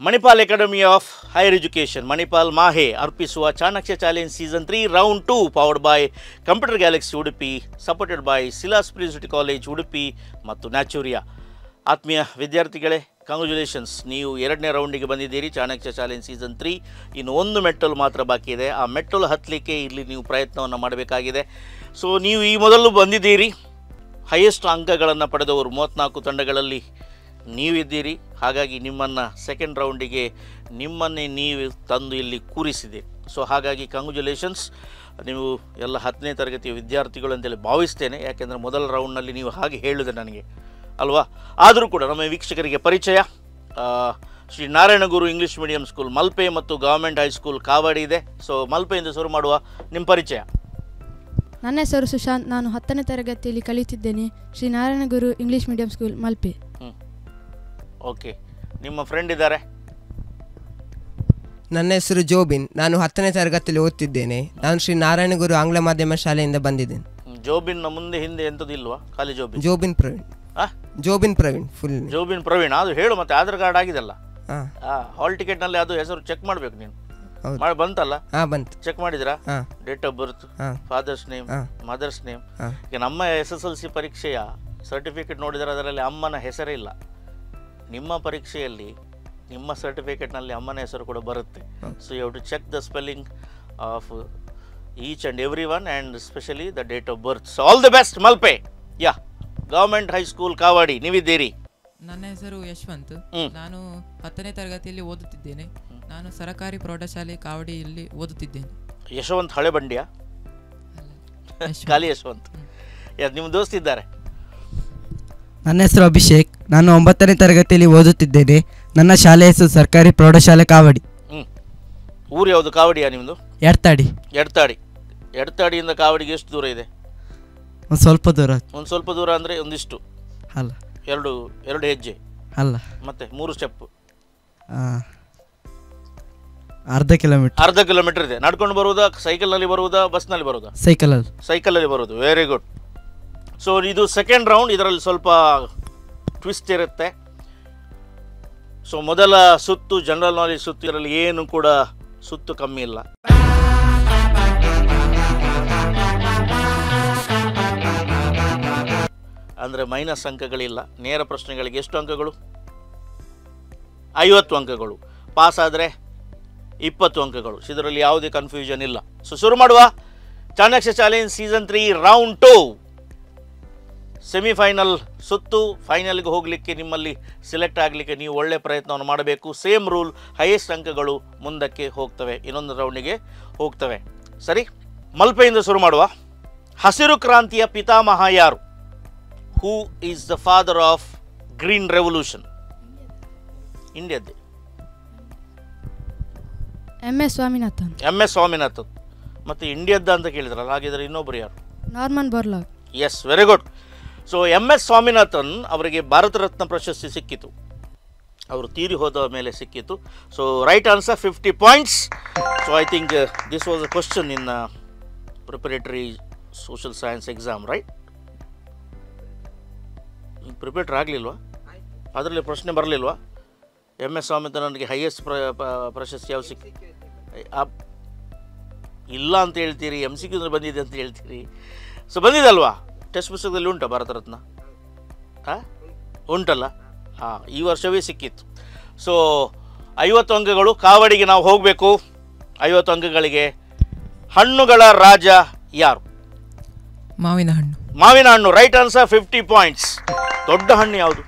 Manipal academy of higher education Manipal MAHE ಅರ್ಪಿಸುವ Chanakya challenge season 3 round 2 powered by computer galaxy Udupi, supported by ಸಿಲಾಸ್ ಪ್ರಿನ್ಸಿಟಿ college Udupi ಮತ್ತು ನ್ಯಾಚುರಿಯಾ. ಆತ್ಮೀಯ ವಿದ್ಯಾರ್ಥಿಗಳೇ, ಕಂಗ್ರ್ಯಾಚುಲೇಷನ್ಸ್, ನೀವು 2ನೇ ರೌಂಡಿಗೆ ಬಂದಿದ್ದೀರಿ. ಚಾಣಕ್ಯ ಚಾಲೆಂಜ್ ಸೀಸನ್ 3 ಇನ್ನು ಒಂದು ಮೆಟ್ಟಲು ಮಾತ್ರ ಬಾಕಿ ಇದೆ. ಆ ಮೆಟ್ಟಲು ಹತ್ತಲಿಕ್ಕೆ ಇಲ್ಲಿ ನೀವು ಪ್ರಯತ್ನವನ್ನು ಮಾಡಬೇಕಾಗಿದೆ. ಸೊ ನೀವು ಈ ಮೊದಲು ಬಂದಿದ್ದೀರಿ, ಹೈಯೆಸ್ಟ್ ಅಂಕಗಳನ್ನು ಪಡೆದವರು 34 ತಂಡಗಳಲ್ಲಿ ನೀವಿದ್ದೀರಿ. ಹಾಗಾಗಿ ನಿಮ್ಮನ್ನು ಸೆಕೆಂಡ್ ರೌಂಡಿಗೆ ನಿಮ್ಮನ್ನೇ ನೀವು ತಂದು ಇಲ್ಲಿ ಕೂರಿಸಿದ್ದೀರಿ. ಸೊ ಹಾಗಾಗಿ ಕಂಗ್ರ್ಯಾಚುಲೇಷನ್ಸ್, ನೀವು ಎಲ್ಲ 10ನೇ ತರಗತಿಯ ವಿದ್ಯಾರ್ಥಿಗಳು ಅಂತೇಳಿ ಭಾವಿಸ್ತೇನೆ. ಯಾಕೆಂದರೆ ಮೊದಲ ರೌಂಡ್ನಲ್ಲಿ ನೀವು ಹಾಗೆ ಹೇಳಿದೆ ನನಗೆ ಅಲ್ವಾ. ಆದರೂ ಕೂಡ ನಮ್ಮ ವೀಕ್ಷಕರಿಗೆ ಪರಿಚಯ, Shri Narayana Guru English medium school Malpe ಮತ್ತು ಗವರ್ಮೆಂಟ್ ಹೈಸ್ಕೂಲ್ ಕಾವಡಿ ಇದೆ. ಸೊ ಮಲ್ಪೆಯಿಂದ ಶುರು ಮಾಡುವ. ನಿಮ್ಮ ಪರಿಚಯ? ನನ್ನ ಹೆಸರು ಸುಶಾಂತ್, ನಾನು 10ನೇ ತರಗತಿಯಲ್ಲಿ ಕಲಿತಿದ್ದೇನೆ, Shri Narayana Guru English medium school Malpe. Okay, ನಿಮ್ಮ ಫ್ರೆಂಡ್ ಇದ್ದಾರೆ? ನನ್ನ ಹೆಸರು ಜೋಬಿನ್, ನಾನು 10ನೇ ತರಗತಿಯಲ್ಲಿ ಓದ್ತಿದ್ದೇನೆ, ನಾನು ಶ್ರೀ ನಾರಾಯಣ ಗುರು ಆಂಗ್ಲ ಮಾಧ್ಯಮ ಶಾಲೆಯಿಂದ ಬಂದಿದ್ದೇನೆ. ಜೋಬಿನ್ ಮುಂದೆ ಹಿಂದೆ ಎಂಥದ್ದು ಇಲ್ವಾ? ಖಾಲಿ ಜೋಬಿನ್? ಜೋಬಿನ್ ಪ್ರವೀಣ್. ಜೋಬಿನ್ ಪ್ರವೀಣ್, ಫುಲ್ ಜೋಬಿನ್ ಪ್ರವೀಣ್. ಅದು ಹೇಳು, ಮತ್ತೆ ಆಧಾರ್ ಕಾರ್ಡ್ ಆಗಿದೆಲ್ಲ, ಹಾಲ್ ಟಿಕೆಟ್ನಲ್ಲಿ ಅದು ಹೆಸರು ಚೆಕ್ ಮಾಡಬೇಕು ನೀನು. ಬಂತಲ್ಲ? ಬಂತು. ಚೆಕ್ ಮಾಡಿದ್ರಾ? Date of birth, father's name, mother's name. ಈಗ ನಮ್ಮ SSLC ಪರೀಕ್ಷೆಯ ಸರ್ಟಿಫಿಕೇಟ್ ನೋಡಿದರೆ ಅದರಲ್ಲಿ ಅಮ್ಮನ ಹೆಸರೇ ಇಲ್ಲ. ನಿಮ್ಮ ಪರೀಕ್ಷೆಯಲ್ಲಿ ನಿಮ್ಮ ಸರ್ಟಿಫಿಕೇಟ್ನಲ್ಲಿ ಅಮ್ಮನ ಹೆಸರು ಕೂಡ ಬರುತ್ತೆ. So you have to check the spelling of each and every one and specially the date of birth. So all the best Malpe. Yeah, government high school Kavadi ನೀವಿದ್ದೀರಿ. ನನ್ನ ಹೆಸರು ಯಶವಂತ್, ನಾನು 10ನೇ ತರಗತಿಯಲ್ಲಿ ಓದುತ್ತಿದ್ದೇನೆ, ನಾನು ಸರಕಾರಿ ಪ್ರೌಢಶಾಲೆ ಕಾವಡಿಯಲ್ಲಿ ಓದುತ್ತಿದ್ದೇನೆ. ಯಶವಂತ್ ಹಳೆ ಬಂಡಿಯ? ಖಾಲಿ ಯಶವಂತ್. ನಿಮ್ಮ ದೋಸ್ತ್ ಇದ್ದಾರೆ? ನನ್ನ ಹೆಸರು ಅಭಿಷೇಕ್, ನಾನು 9ನೇ ತರಗತಿಯಲ್ಲಿ ಓದುತ್ತಿದ್ದೇನೆ, ನನ್ನ ಶಾಲೆ ಹೆಸರು ಸರ್ಕಾರಿ ಪ್ರೌಢಶಾಲೆ ಕಾವಡಿ. ಊರು ಯಾವುದು? ಕಾವಡಿಯಾ ನಿಮ್ಮದು? ಎಡ್ತಾಡಿ. ಎಡ್ತಾಡಿಯಿಂದ ಕಾವಡಿಗೆ ಎಷ್ಟು ದೂರ ಇದೆ? ಒಂದು ಸ್ವಲ್ಪ ದೂರ. ಒಂದು ಸ್ವಲ್ಪ ದೂರ ಅಂದರೆ ಒಂದಿಷ್ಟು ಅಲ್ಲ, ಎರಡು ಹೆಜ್ಜೆ ಅಲ್ಲ, ಮತ್ತೆ 3 ಸ್ಟೆಪ್, ಅರ್ಧ ಕಿಲೋಮೀಟರ್ ಇದೆ. ನಡ್ಕೊಂಡು ಬರುವುದಾ, ಸೈಕಲ್ನಲ್ಲಿ ಬರುವುದಾ, ಬಸ್ನಲ್ಲಿ ಬರುವುದಾ? ಸೈಕಲಲ್ಲಿ ಬರುವುದು. Very good. ಸೊ ಇದು ಸೆಕೆಂಡ್ ರೌಂಡ್, ಇದರಲ್ಲಿ ಸ್ವಲ್ಪ ಟ್ವಿಸ್ಟ್ ಇರುತ್ತೆ. ಸೊ ಮೊದಲ ಸುತ್ತು ಜನರಲ್ ನಾಲೆಜ್ ಸುತ್ತು, ಇದರಲ್ಲಿ ಏನು ಕೂಡ ಸುತ್ತು ಕಮ್ಮಿ ಇಲ್ಲ. ಅಂದರೆ ಮೈನಸ್ ಅಂಕಗಳಿಲ್ಲ. ನೇರ ಪ್ರಶ್ನೆಗಳಿಗೆ ಎಷ್ಟು ಅಂಕಗಳು? 50 ಅಂಕಗಳು. ಪಾಸ್ ಆದರೆ 20 ಅಂಕಗಳು. ಇದರಲ್ಲಿ ಯಾವುದೇ ಕನ್ಫ್ಯೂಷನ್ ಇಲ್ಲ. ಸೊ ಶುರು ಮಾಡುವ. Chanakya challenge season 3 round 2 semifinal ಸುತ್ತು. ಫೈನಲ್ಗೆ ಹೋಗಲಿಕ್ಕೆ, ನಿಮ್ಮಲ್ಲಿ ಸೆಲೆಕ್ಟ್ ಆಗಲಿಕ್ಕೆ ನೀವು ಒಳ್ಳೆಯ ಪ್ರಯತ್ನವನ್ನು ಮಾಡಬೇಕು. ಸೇಮ್ ರೂಲ್, ಹೈಯೆಸ್ಟ್ ಅಂಕಗಳು ಮುಂದಕ್ಕೆ ಹೋಗ್ತವೆ, ಇನ್ನೊಂದು ರೌಂಡಿಗೆ ಹೋಗ್ತವೆ. ಸರಿ, ಮಲ್ಪೆಯಿಂದ ಶುರು ಮಾಡುವ. ಹಸಿರು ಕ್ರಾಂತಿಯ ಪಿತಾಮಹ ಯಾರು? Who is the father of green revolution? ಇಂಡಿಯಾದ್ದೇ. MS ಸ್ವಾಮಿನಾಥನ್. ಸ್ವಾಮಿನಾಥನ್. ಮತ್ತು ಇಂಡಿಯಾದ್ದ ಅಂತ ಕೇಳಿದ್ರಲ್ಲ, ಹಾಗಿದ್ರೆ ಇನ್ನೊಬ್ಬರು ಯಾರು? Norman Borlaug. Yes, very good. So MS Swaminathan ಅವರಿಗೆ ಭಾರತ ರತ್ನ ಪ್ರಶಸ್ತಿ ಸಿಕ್ಕಿತು, ಅವರು ತೀರಿ ಹೋದ ಮೇಲೆ ಸಿಕ್ಕಿತು. So right answer, 50 points. So I think this was a question in preparatory social science exam, right? Preparatory ಆಗಲಿಲ್ವಾ? ಅದರಲ್ಲಿ ಪ್ರಶ್ನೆ ಬರಲಿಲ್ವಾ? MS ಸ್ವಾಮಿನಾಥನ್ಗೆ ಹೈಯೆಸ್ಟ್ ಪ್ರಶಸ್ತಿ ಯಾವ ಸಿಕ್ಕಿ? ಇಲ್ಲ ಅಂತ ಹೇಳ್ತೀರಿ, MCQ ಬಂದಿದೆ ಅಂತ ಹೇಳ್ತೀರಿ. ಸೊ ಬಂದಿದಲ್ವಾ? ಟೆಕ್ಸ್ಟ್ ಪುಸ್ತಕದಲ್ಲಿ ಉಂಟಾ ಭಾರತ ರತ್ನ? ಉಂಟಲ್ಲ? ಈ ವರ್ಷವೇ ಸಿಕ್ಕಿತ್ತು. ಸೊ 50 ಅಂಕಗಳು. ಕಾವಡಿಗೆ ನಾವು ಹೋಗಬೇಕು. 50 ಅಂಕಗಳಿಗೆ. ಹಣ್ಣುಗಳ ರಾಜ ಯಾರು? ಮಾವಿನ ಹಣ್ಣು. Right answer, 50 points. ದೊಡ್ಡ ಹಣ್ಣು ಯಾವುದು?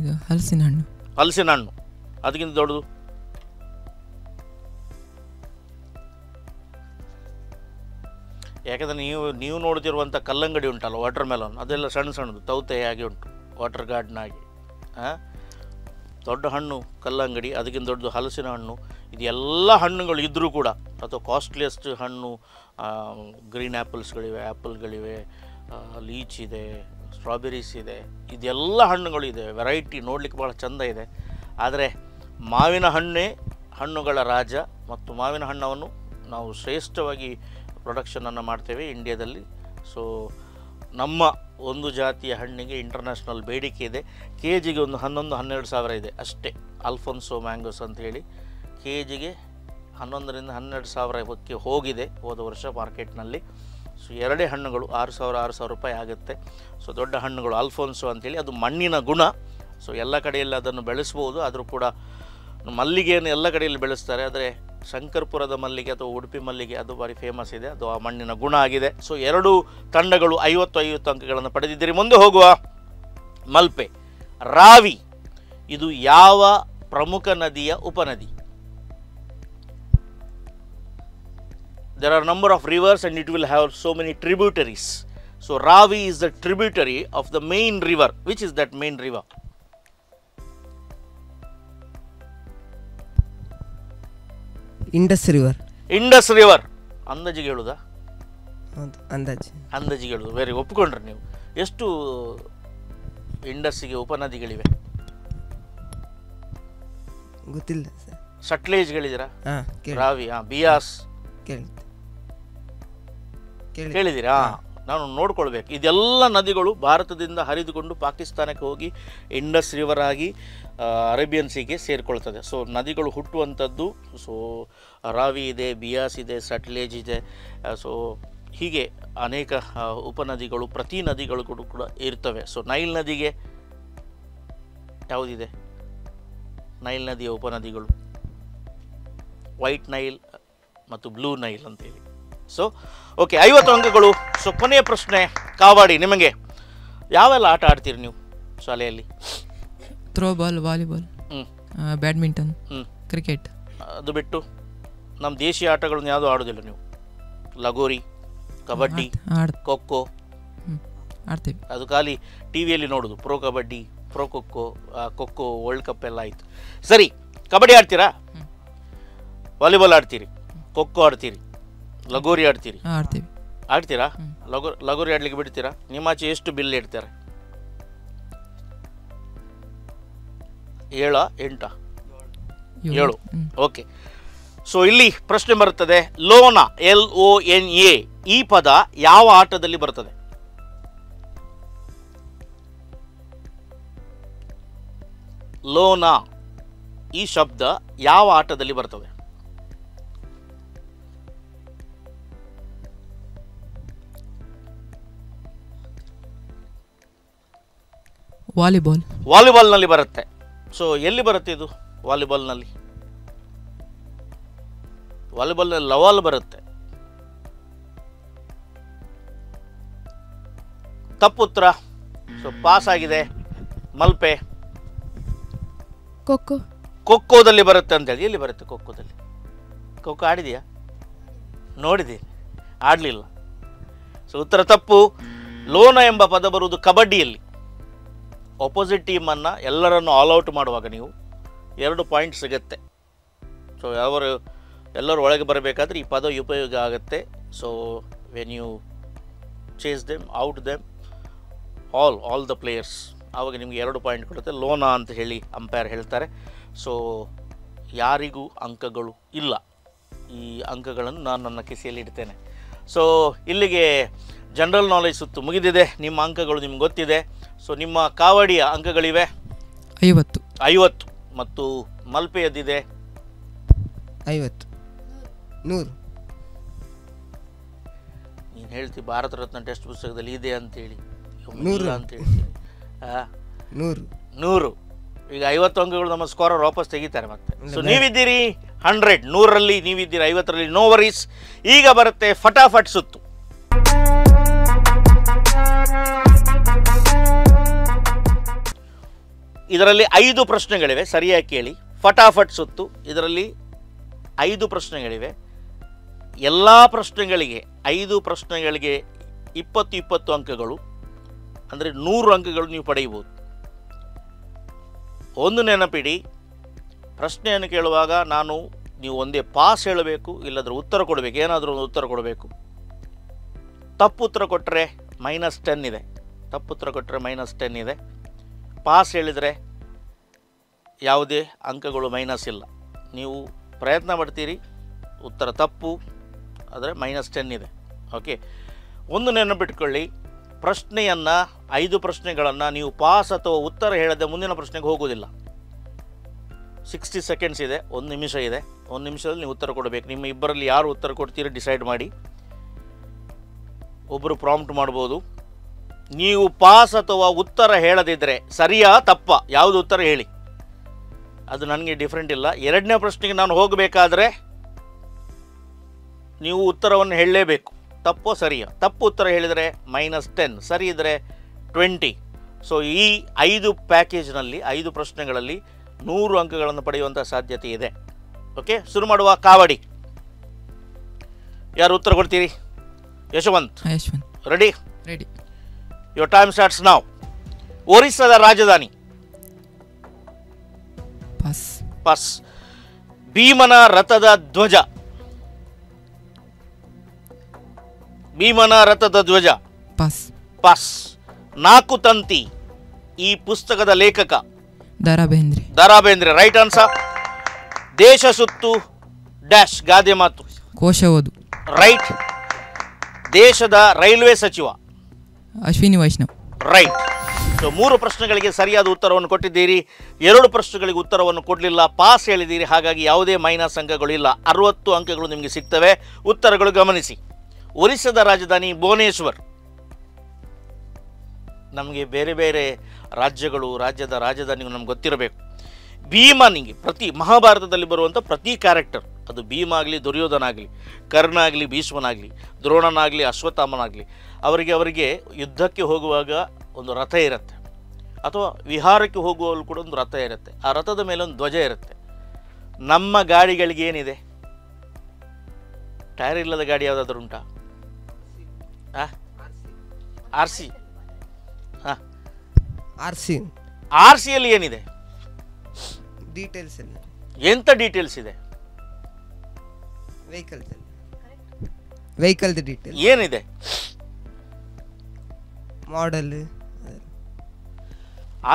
ಇದು ಹಲಸಿನ ಹಣ್ಣು. ಅದಕ್ಕಿಂತ ದೊಡ್ಡದು? ಯಾಕಂದರೆ ನೀವು ನೋಡ್ತಿರುವಂಥ ಕಲ್ಲಂಗಡಿ ಉಂಟಲ್ಲ, ವಾಟರ್ ಮೆಲನ್, ಅದೆಲ್ಲ ಸಣ್ಣದು ತೌತೆಯಾಗಿ ಉಂಟು, ವಾಟರ್ ಗಾರ್ಡನ್ನಾಗಿ. ದೊಡ್ಡ ಹಣ್ಣು ಕಲ್ಲಂಗಡಿ, ಅದಕ್ಕಿಂತ ದೊಡ್ಡದು ಹಲಸಿನ ಹಣ್ಣು. ಇದು ಎಲ್ಲ ಹಣ್ಣುಗಳು ಇದ್ದರೂ ಕೂಡ, ಅಥವಾ ಕಾಸ್ಟ್ಲಿಯೆಸ್ಟ್ ಹಣ್ಣು ಗ್ರೀನ್ ಆ್ಯಪಲ್ಗಳಿವೆ, ಲೀಚ್ ಇದೆ, ಸ್ಟ್ರಾಬೆರೀಸ್ ಇದೆ, ಇದೆಲ್ಲ ಹಣ್ಣುಗಳಿದೆ. ವೆರೈಟಿ ನೋಡಲಿಕ್ಕೆ ಭಾಳ ಚೆಂದ ಇದೆ. ಆದರೆ ಮಾವಿನ ಹಣ್ಣೇ ಹಣ್ಣುಗಳ ರಾಜ, ಮತ್ತು ಮಾವಿನ ಹಣ್ಣನ್ನು ನಾವು ಶ್ರೇಷ್ಠವಾಗಿ ಪ್ರೊಡಕ್ಷನನ್ನು ಮಾಡ್ತೇವೆ ಇಂಡಿಯಾದಲ್ಲಿ. ಸೊ ನಮ್ಮ ಒಂದು ಜಾತಿಯ ಹಣ್ಣಿಗೆ ಇಂಟರ್ನ್ಯಾಷನಲ್ ಬೇಡಿಕೆ ಇದೆ. ಕೆ ಜಿಗೆ ಒಂದು 11-12 ಸಾವಿರ ಇದೆ ಅಷ್ಟೇ. ಅಲ್ಫೋನ್ಸೋ ಮ್ಯಾಂಗೋಸ್ ಅಂತ ಹೇಳಿ ಕೆ ಜಿಗೆ 11-12 ಸಾವಿರಕ್ಕೆ ಹೋಗಿದೆ ಹೋದ ವರ್ಷ ಮಾರ್ಕೆಟ್ನಲ್ಲಿ. ಸೊ ಎರಡೇ ಹಣ್ಣುಗಳು 6,000 ರೂಪಾಯಿ ಆಗುತ್ತೆ. ಸೊ ದೊಡ್ಡ ಹಣ್ಣುಗಳು ಅಲ್ಫೋನ್ಸೋ ಅಂತೇಳಿ, ಅದು ಮಣ್ಣಿನ ಗುಣ. ಸೊ ಎಲ್ಲ ಕಡೆಯಲ್ಲಿ ಅದನ್ನು ಬೆಳೆಸ್ಬೋದು. ಆದರೂ ಕೂಡ ಮಲ್ಲಿಗೆಯನ್ನು ಎಲ್ಲ ಕಡೆಯಲ್ಲಿ ಬೆಳೆಸ್ತಾರೆ, ಆದರೆ ಶಂಕರ್ಪುರದ ಮಲ್ಲಿಗೆ ಅಥವಾ ಉಡುಪಿ ಮಲ್ಲಿಗೆ ಅದು ಭಾರಿ ಫೇಮಸ್ ಇದೆ, ಅದು ಆ ಮಣ್ಣಿನ ಗುಣ ಆಗಿದೆ. ಸೊ ಎರಡೂ ತಂಡಗಳು 50 ಅಂಕಗಳನ್ನು ಪಡೆದಿದ್ದೀರಿ. ಮುಂದೆ ಹೋಗುವ. ಮಲ್ಪೆ. ರಾವಿ ಇದು ಯಾವ ಪ್ರಮುಖ ನದಿಯ ಉಪನದಿ? There are number of rivers and it will have so many tributaries. So Ravi is the tributary of the main river. Which is that main river? Indus river. Indus river. ಅಂದಾಜಿಗೆ ಹೇಳುದಾ? ಹೌದು, ಅಂದಾಜಿಗೆ ಹೇಳುದು. ಬೇರೆ ಒಪ್ಪಿಕೊಂಡ್ರೆ ನೀವು. ಎಷ್ಟು ಇಂಡಸ್ಸಿಗೆ ಉಪನದಿಗಳಿವೆ? ಗೊತ್ತಿಲ್ಲ ಸರ್. ಸಟ್ಲೇಜ್ಗಳಿದ್ದೀರಾ? ಹಾಂ, ರಾವಿ, ಬಿಯಾಸ್ ಕೇಳಿದ್ದೀರಾ? ನಾನು ನೋಡ್ಕೊಳ್ಬೇಕು. ಇದೆಲ್ಲ ನದಿಗಳು ಭಾರತದಿಂದ ಹರಿದುಕೊಂಡು ಪಾಕಿಸ್ತಾನಕ್ಕೆ ಹೋಗಿ ಇಂಡಸ್ ರಿವರ್ ಆಗಿ ಅರೇಬಿಯನ್ ಸೀಗೆ ಸೇರಿಕೊಳ್ತದೆ. ಸೊ ನದಿಗಳು ಹುಟ್ಟುವಂಥದ್ದು. ಸೊ ರಾವಿ ಇದೆ, ಬಿಯಾಸ್ ಇದೆ, ಸಟ್ಲೇಜ್ ಇದೆ. ಸೊ ಹೀಗೆ ಅನೇಕ ಉಪನದಿಗಳು, ಪ್ರತಿ ನದಿಗಳು ಕೂಡ ಇರ್ತವೆ. ಸೊ ನೈಲ್ ನದಿಗೆ ಯಾವುದಿದೆ? ನೈಲ್ ನದಿಯ ಉಪನದಿಗಳು ವೈಟ್ ನೈಲ್ ಮತ್ತು ಬ್ಲೂ ನೈಲ್ ಅಂತೇಳಿ. ಸೊ ಓಕೆ, 50 ಅಂಕಗಳು. ಸೊ ಕೊನೆಯ ಪ್ರಶ್ನೆ, ಕಬಡ್ಡಿ. ನಿಮಗೆ ಯಾವೆಲ್ಲ ಆಟ ಆಡ್ತೀರಿ ನೀವು ಶಾಲೆಯಲ್ಲಿ? Throwball, volleyball, badminton, cricket. ಅದು ಬಿಟ್ಟು ನಮ್ಮ ದೇಶೀಯ ಆಟಗಳನ್ನ ಯಾವುದೂ ಆಡೋದಿಲ್ಲ ನೀವು? ಲಗೋರಿ, ಕಬಡ್ಡಿ, ಖೋಖೋ ಆಡ್ತೀವಿ. ಅದು ಖಾಲಿ ಟಿ ವಿಯಲ್ಲಿ ನೋಡೋದು. Pro kabaddi, pro kho kho world cup ಎಲ್ಲ ಆಯಿತು. ಸರಿ, ಕಬಡ್ಡಿ ಆಡ್ತೀರಾ? ವಾಲಿಬಾಲ್ ಆಡ್ತೀರಿ? ಖೋಖೋ ಆಡ್ತೀರಿ? ಲಗೋರಿ ಆಡ್ತೀರಿ? ಆಡ್ತೀರಾ? ಲಗೋರಿ ಆಡ್ಲಿಕ್ಕೆ ಬಿಡ್ತೀರಾ? ನಿಮ್ಮಾಚೆ ಎಷ್ಟು ಬಿಲ್ ಇಡ್ತಾರೆ? 7 8 7. ಓಕೆ. ಸೊ ಇಲ್ಲಿ ಪ್ರಶ್ನೆ ಬರುತ್ತದೆ. ಲೋನಾ, LONA, ಈ ಪದ ಯಾವ ಆಟದಲ್ಲಿ ಬರ್ತದೆ? ಲೋನಾ ಈ ಶಬ್ದ ಯಾವ ಆಟದಲ್ಲಿ ಬರ್ತದೆ? ವಾಲಿಬಾಲ್ನಲ್ಲಿ ಬರುತ್ತೆ. ಸೊ ಎಲ್ಲಿ ಬರುತ್ತೆ ಇದು? ವಾಲಿಬಾಲ್ನಲ್ಲಿ ಲವಾಲ್ ಬರುತ್ತೆ. ತಪ್ಪುತ್ರ. ಸೊ ಪಾಸ್ ಆಗಿದೆ. ಮಲ್ಪೆ. ಖೋಖೋದಲ್ಲಿ ಬರುತ್ತೆ ಅಂತೇಳಿ. ಎಲ್ಲಿ ಬರುತ್ತೆ ಖೋಖೋದಲ್ಲಿ? ಖೋಖೋ ಆಡಿದೆಯಾ? ನೋಡಿದೆ, ಆಡಲಿಲ್ಲ. ಸೊ ಉತ್ತರ ತಪ್ಪು. ಲೋನ ಎಂಬ ಪದ ಬರುವುದು ಕಬಡ್ಡಿಯಲ್ಲಿ. ಆಪೋಸಿಟ್ ಟೀಮನ್ನು ಎಲ್ಲರನ್ನು ಆಲ್ಔಟ್ ಮಾಡುವಾಗ ನೀವು 2 ಪಾಯಿಂಟ್ ಸಿಗುತ್ತೆ. ಸೊ ಎಲ್ಲರೂ ಒಳಗೆ ಬರಬೇಕಾದ್ರೆ ಈ ಪದ ಉಪಯೋಗ ಆಗುತ್ತೆ. So when you chase them, out them, all the players, ಆವಾಗ ನಿಮಗೆ 2 ಪಾಯಿಂಟ್ ಕೊಡುತ್ತೆ. ಲೋನಾ ಅಂತ ಹೇಳಿ ಅಂಪೈರ್ ಹೇಳ್ತಾರೆ. ಸೊ ಯಾರಿಗೂ ಅಂಕಗಳು ಇಲ್ಲ. ಈ ಅಂಕಗಳನ್ನು ನಾನು ನನ್ನ ಕಿಸೆಯಲ್ಲಿ ಇಡ್ತೇನೆ. ಸೊ ಇಲ್ಲಿಗೆ ಜನರಲ್ ನಾಲೆಜ್ ಸುತ್ತು ಮುಗಿದಿದೆ. ನಿಮ್ಮ ಅಂಕಗಳು ನಿಮ್ಗೆ ಗೊತ್ತಿದೆ. ಸೊ ನಿಮ್ಮ ಕಾವಡಿಯ ಅಂಕಗಳಿವೆ 50 ಮತ್ತು ಮಲ್ಪೆಯದ್ದಿದೆ 50 100. ನೀನು ಹೇಳ್ತಿ ಭಾರತ ರತ್ನ ಟೆಕ್ಸ್ಟ್ ಪುಸ್ತಕದಲ್ಲಿ ಇದೆ ಅಂತೇಳಿ, 100 ಅಂತ ಹೇಳ್ತೀನಿ. 100. ಈಗ 50 ಅಂಕಗಳು ನಮ್ಮ ಸ್ಕೋರರ್ ವಾಪಸ್ ತೆಗಿತಾರೆ ಮತ್ತೆ. ಸೊ ನೀವಿದ್ದೀರಿ 100, 100ರಲ್ಲಿ ನೀವಿದ್ದೀರಿ 50ರಲ್ಲಿ. No worries. ಈಗ ಬರುತ್ತೆ ಫಟಾಫಟ್ ಸುತ್ತು. ಇದರಲ್ಲಿ 5 ಪ್ರಶ್ನೆಗಳಿವೆ, ಸರಿಯಾಗಿ ಕೇಳಿ. ಫಟಾಫಟ್ ಸುತ್ತು. ಇದರಲ್ಲಿ 5 ಪ್ರಶ್ನೆಗಳಿವೆ. ಎಲ್ಲ ಪ್ರಶ್ನೆಗಳಿಗೆ 5 ಪ್ರಶ್ನೆಗಳಿಗೆ 20 ಅಂಕಗಳು, ಅಂದರೆ 100 ಅಂಕಗಳು ನೀವು ಪಡೆಯಬಹುದು. ಒಂದು ನೆನಪಿಡಿ, ಪ್ರಶ್ನೆಯನ್ನು ಕೇಳುವಾಗ ನೀವು ಒಂದೇ ಪಾಸ್ ಹೇಳಬೇಕು, ಇಲ್ಲದ್ರೆ ಉತ್ತರ ಕೊಡಬೇಕು, ಏನಾದರೂ ಒಂದು ಉತ್ತರ ಕೊಡಬೇಕು. ತಪ್ಪು ಉತ್ತರ ಕೊಟ್ಟರೆ -10 ಇದೆ. ತಪ್ಪುತ್ತರ ಕೊಟ್ಟರೆ -10 ಇದೆ. ಪಾಸ್ ಹೇಳಿದರೆ ಯಾವುದೇ ಅಂಕಗಳು ಮೈನಸ್ ಇಲ್ಲ. ನೀವು ಪ್ರಯತ್ನ ಪಡ್ತೀರಿ, ಉತ್ತರ ತಪ್ಪು ಆದರೆ -10 ಇದೆ. ಓಕೆ, ಒಂದು ನೆನಪಿಟ್ಕೊಳ್ಳಿ, ಪ್ರಶ್ನೆಯನ್ನು 5 ಪ್ರಶ್ನೆಗಳನ್ನು ನೀವು ಪಾಸ್ ಅಥವಾ ಉತ್ತರ ಹೇಳದೆ ಮುಂದಿನ ಪ್ರಶ್ನೆಗೆ ಹೋಗೋದಿಲ್ಲ. 60 ಸೆಕೆಂಡ್ಸ್ ಇದೆ, 1 ನಿಮಿಷ ಇದೆ. 1 ನಿಮಿಷದಲ್ಲಿ ನೀವು ಉತ್ತರ ಕೊಡಬೇಕು. ನಿಮ್ಮ ಇಬ್ಬರಲ್ಲಿ ಯಾರು ಉತ್ತರ ಕೊಡ್ತೀರಿ ಡಿಸೈಡ್ ಮಾಡಿ. ಒಬ್ಬರು ಪ್ರಾಂಪ್ಟ್ ಮಾಡ್ಬೋದು. ನೀವು ಪಾಸ್ ಅಥವಾ ಉತ್ತರ ಹೇಳದಿದ್ದರೆ ಸರಿಯಾ ತಪ್ಪ ಯಾವುದು ಉತ್ತರ ಹೇಳಿ, ಅದು ನನಗೆ ಡಿಫ್ರೆಂಟ್ ಇಲ್ಲ. 2ನೇ ಪ್ರಶ್ನೆಗೆ ನಾನು ಹೋಗಬೇಕಾದ್ರೆ ನೀವು ಉತ್ತರವನ್ನು ಹೇಳಲೇಬೇಕು. ತಪ್ಪೋ ಸರಿಯಾ? ತಪ್ಪು ಉತ್ತರ ಹೇಳಿದರೆ -10, ಸರಿ ಇದ್ದರೆ 20. ಸೊ ಈ 5 ಪ್ಯಾಕೇಜ್ನಲ್ಲಿ 5 ಪ್ರಶ್ನೆಗಳಲ್ಲಿ 100 ಅಂಕಗಳನ್ನು ಪಡೆಯುವಂಥ ಸಾಧ್ಯತೆ ಇದೆ. ಓಕೆ, ಶುರು ಮಾಡುವ. ಕಾವಡಿ, ಯಾರು ಉತ್ತರ ಕೊಡ್ತೀರಿ? Yashwant, Yashwant. Ready? Ready. Your time starts now. ಒರಿಸ್ಸಾದ ರಾಜಧಾನಿ? ಪಾಸ್. ಪಾಸ್. ಭೀಮನ ರಥದ ಧ್ವಜ? ಭೀಮನ ರಥದ ಧ್ವಜ? ಪಾಸ್. ಪಾಸ್. 4 ತಂತಿ ಈ ಪುಸ್ತಕದ ಲೇಖಕ? ದ.ರಾ ಬೇಂದ್ರೆ. Da Ra Bendre, right answer. ದೇಶ ಸುತ್ತು ಡ್ಯಾಶ್ ಗಾದೆ ಮಾತು? ಕೋಶ ಓದು. ರೈಟ್. ದೇಶದ ರೈಲ್ವೆ ಸಚಿವ? ಅಶ್ವಿನಿ ವೈಷ್ಣವ್. ರೈಟ್. ಸೊ 3 ಪ್ರಶ್ನೆಗಳಿಗೆ ಸರಿಯಾದ ಉತ್ತರವನ್ನು ಕೊಟ್ಟಿದ್ದೀರಿ. 2 ಪ್ರಶ್ನೆಗಳಿಗೆ ಉತ್ತರವನ್ನು ಕೊಡಲಿಲ್ಲ, ಪಾಸ್ ಹೇಳಿದ್ದೀರಿ. ಹಾಗಾಗಿ ಯಾವುದೇ ಮೈನಸ್ ಅಂಕಗಳು ಇಲ್ಲ. 60 ಅಂಕಗಳು ನಿಮಗೆ ಸಿಗ್ತವೆ. ಉತ್ತರಗಳು ಗಮನಿಸಿ. ಒರಿಸ್ಸಾದ ರಾಜಧಾನಿ ಭುವನೇಶ್ವರ್. ನಮಗೆ ಬೇರೆ ಬೇರೆ ರಾಜ್ಯದ ರಾಜಧಾನಿಗಳು ನಮ್ಗೆ ಗೊತ್ತಿರಬೇಕು. ಭೀಮನಿಗೆ ಪ್ರತಿ ಮಹಾಭಾರತದಲ್ಲಿ ಬರುವಂಥ ಪ್ರತಿ ಕ್ಯಾರೆಕ್ಟರ್, ಅದು ಭೀಮ ಆಗಲಿ, ದುರ್ಯೋಧನ ಆಗಲಿ, ಕರ್ಣ ಆಗಲಿ, ಭೀಷ್ಮನಾಗಲಿ, ದ್ರೋಣನಾಗಲಿ, ಅಶ್ವತ್ಥಾಮನಾಗಲಿ, ಅವರಿಗೆ ಯುದ್ಧಕ್ಕೆ ಹೋಗುವಾಗ ಒಂದು ರಥ ಇರುತ್ತೆ, ಅಥವಾ ವಿಹಾರಕ್ಕೆ ಹೋಗುವಲ್ಲೂ ಕೂಡ ಒಂದು ರಥ ಇರುತ್ತೆ. ಆ ರಥದ ಮೇಲೆ ಒಂದು ಧ್ವಜ ಇರುತ್ತೆ. ನಮ್ಮ ಗಾಡಿಗಳಿಗೆ ಏನಿದೆ? ಟೈರ್ ಇಲ್ಲದ ಗಾಡಿ ಯಾವುದಾದ್ರೂ ಉಂಟಾ? RC. ಹಾಂ, RCಯಲ್ಲಿ ಏನಿದೆ? ಡೀಟೇಲ್ಸ್ ಎಲ್ಲ. ಎಂಥ ಡೀಟೇಲ್ಸ್ ಇದೆ? ವೆಹಿಕಲ್ ಡೀಟೇಲ್ ಏನಿದೆ? ಮಾಡೆಲ್.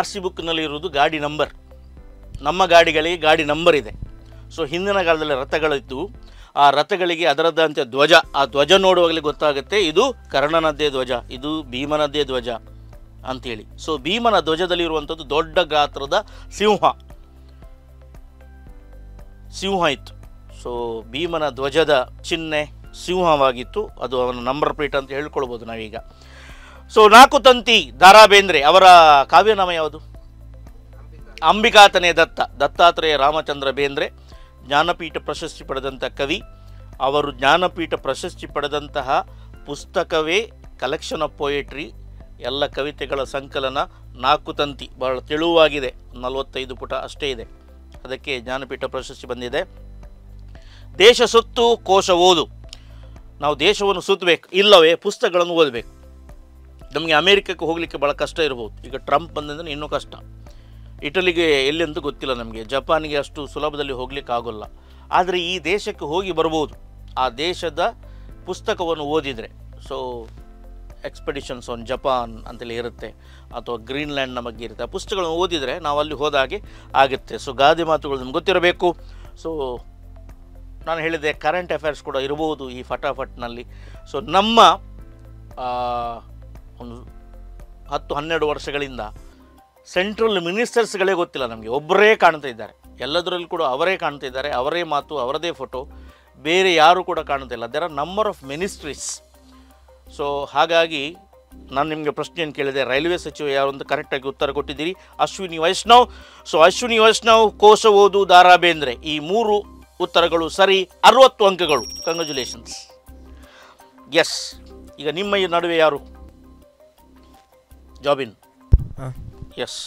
RC ಬುಕ್ನಲ್ಲಿ ಇರುವುದು ಗಾಡಿ ನಂಬರ್. ನಮ್ಮ ಗಾಡಿಗಳಿಗೆ ಗಾಡಿ ನಂಬರ್ ಇದೆ. ಸೊ ಹಿಂದಿನ ಕಾಲದಲ್ಲಿ ರಥಗಳಿದ್ದು, ಆ ರಥಗಳಿಗೆ ಅದರದ್ದಂತೆ ಧ್ವಜ. ಆ ಧ್ವಜ ನೋಡುವಾಗಲೇ ಗೊತ್ತಾಗುತ್ತೆ ಇದು ಕರ್ಣನದ್ದೇ ಧ್ವಜ, ಇದು ಭೀಮನದ್ದೇ ಧ್ವಜ ಅಂಥೇಳಿ. ಸೊ ಭೀಮನ ಧ್ವಜದಲ್ಲಿ ಇರುವಂಥದ್ದು ದೊಡ್ಡ ಗಾತ್ರದ ಸಿಂಹ ಇತ್ತು. ಸೊ ಭೀಮನ ಧ್ವಜದ ಚಿಹ್ನೆ ಸಿಂಹವಾಗಿತ್ತು. ಅದು ಅವನ ನಂಬರ್ ಪ್ಲೇಟ್ ಅಂತ ಹೇಳ್ಕೊಳ್ಬೋದು ನಾವೀಗ. ಸೊ 4 ತಂತಿ ದ.ರಾ ಬೇಂದ್ರೆ, ಅವರ ಕಾವ್ಯನಾಮ ಯಾವುದು? ಅಂಬಿಕಾತನೇ ದತ್ತ. ದತ್ತಾತ್ರೇಯ ರಾಮಚಂದ್ರ ಬೇಂದ್ರೆ ಜ್ಞಾನಪೀಠ ಪ್ರಶಸ್ತಿ ಪಡೆದಂಥ ಕವಿ. ಅವರು ಜ್ಞಾನಪೀಠ ಪ್ರಶಸ್ತಿ ಪಡೆದಂತಹ ಪುಸ್ತಕವೇ ಕಲೆಕ್ಷನ್ ಆಫ್ ಪೊಯೆಟ್ರಿ, ಎಲ್ಲ ಕವಿತೆಗಳ ಸಂಕಲನ 4 ತಂತಿ. ಬಹಳ ತೆಳುವಾಗಿದೆ, 45 ಪುಟ ಅಷ್ಟೇ ಇದೆ. ಅದಕ್ಕೆ ಜ್ಞಾನಪೀಠ ಪ್ರಶಸ್ತಿ ಬಂದಿದೆ. ದೇಶ ಸುತ್ತು ಕೋಶ ಓದು. ನಾವು ದೇಶವನ್ನು ಸುತ್ತಬೇಕು, ಇಲ್ಲವೇ ಪುಸ್ತಕಗಳನ್ನು ಓದಬೇಕು. ನಮಗೆ ಅಮೇರಿಕಕ್ಕೆ ಹೋಗಲಿಕ್ಕೆ ಭಾಳ ಕಷ್ಟ ಇರ್ಬೋದು. ಈಗ ಟ್ರಂಪ್ ಬಂದಂದ್ರೆ ಇನ್ನೂ ಕಷ್ಟ. ಇಟಲಿಗೆ ಎಲ್ಲಿ ಅಂತ ಗೊತ್ತಿಲ್ಲ ನಮಗೆ. ಜಪಾನಿಗೆ ಅಷ್ಟು ಸುಲಭದಲ್ಲಿ ಹೋಗ್ಲಿಕ್ಕೆ ಆಗೋಲ್ಲ. ಆದರೆ ಈ ದೇಶಕ್ಕೆ ಹೋಗಿ ಬರ್ಬೋದು ಆ ದೇಶದ ಪುಸ್ತಕವನ್ನು ಓದಿದರೆ. ಸೊ ಎಕ್ಸ್ಪೆಡಿಷನ್ಸ್ ಆನ್ ಜಪಾನ್ ಅಂತೇಳಿ ಇರುತ್ತೆ, ಅಥವಾ ಗ್ರೀನ್ಲ್ಯಾಂಡ್ನ ಬಗ್ಗೆ ಇರುತ್ತೆ. ಆ ಪುಸ್ತಕಗಳನ್ನು ಓದಿದರೆ ನಾವು ಅಲ್ಲಿ ಹೋದಾಗೆ ಆಗುತ್ತೆ. ಸೊ ಗಾದೆ ಮಾತುಗಳು ನಮ್ಗೆ ಗೊತ್ತಿರಬೇಕು. ಸೊ ನಾನು ಹೇಳಿದೆ ಕರೆಂಟ್ ಅಫೇರ್ಸ್ ಕೂಡ ಇರಬಹುದು ಈ ಫಟಾಫಟ್ನಲ್ಲಿ. ಸೊ ನಮ್ಮ ಒಂದು 10-12 ವರ್ಷಗಳಿಂದ ಸೆಂಟ್ರಲ್ ಮಿನಿಸ್ಟರ್ಸ್ಗಳೇ ಗೊತ್ತಿಲ್ಲ ನಮಗೆ. ಒಬ್ಬರೇ ಕಾಣ್ತಾ ಇದ್ದಾರೆ, ಎಲ್ಲದರಲ್ಲೂ ಕೂಡ ಅವರೇ ಕಾಣ್ತಾ ಇದ್ದಾರೆ, ಅವರೇ ಮಾತು, ಅವರದೇ ಫೋಟೋ, ಬೇರೆ ಯಾರೂ ಕೂಡ ಕಾಣ್ತಾ ಇಲ್ಲ. There are number of ministries. So ಹಾಗಾಗಿ ನಾನು ನಿಮಗೆ ಪ್ರಶ್ನೆಯನ್ನು ಕೇಳಿದೆ, ರೈಲ್ವೆ ಸಚಿವ ಯಾರು ಅಂತ ಕರೆಕ್ಟಾಗಿ ಉತ್ತರ ಕೊಟ್ಟಿದ್ದೀರಿ. ಅಶ್ವಿನಿ ವೈಷ್ಣವ್. ಸೊ ಅಶ್ವಿನಿ ವೈಷ್ಣವ್, ಕೋಶ ಓದು, ದ.ರಾ ಬೇಂದ್ರೆ, ಈ 3 ಉತ್ತರಗಳು ಸರಿ. 60 ಅಂಕಗಳು. ಕಂಗ್ರ್ಯಾಚುಲೇಷನ್ಸ್. ಎಸ್, ಈಗ ನಿಮ್ಮ ಈ ನಡುವೆ ಯಾರು? Jobin. Yes,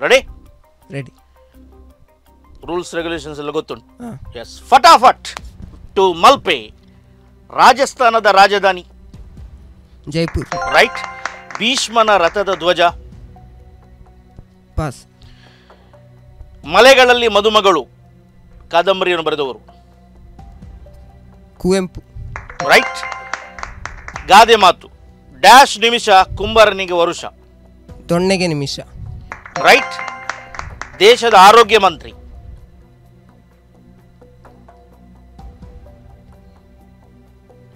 ready? Rules regulations ಎಲ್ಲ ಗೊತ್ತುಂಟು. ಎಸ್, ಫಟಾಫಟ್ ಟು ಮಲ್ಪೆ. ರಾಜಸ್ಥಾನದ ರಾಜಧಾನಿ? ಜೈಪುರ್. ರೈಟ್. ಭೀಷ್ಮನ ರಥದ ಧ್ವಜ? ಪಾಸ್. ಮಲೆಗಳಲ್ಲಿ ಮದುಮಗಳು ಕಾದಂಬರಿಯನ್ನು ಬರೆದವರು? ಕುವೆಂಪು. ರೈಟ್. ಗಾದೆ ಮಾತು ಡ್ಯಾಶ್ ನಿಮಿಷ ಕುಂಬಾರನಿಗೆ ವರುಷ? ದೊಣ್ಣೆಗೆ ನಿಮಿಷ. ರೈಟ್. ದೇಶದ ಆರೋಗ್ಯ ಮಂತ್ರಿ?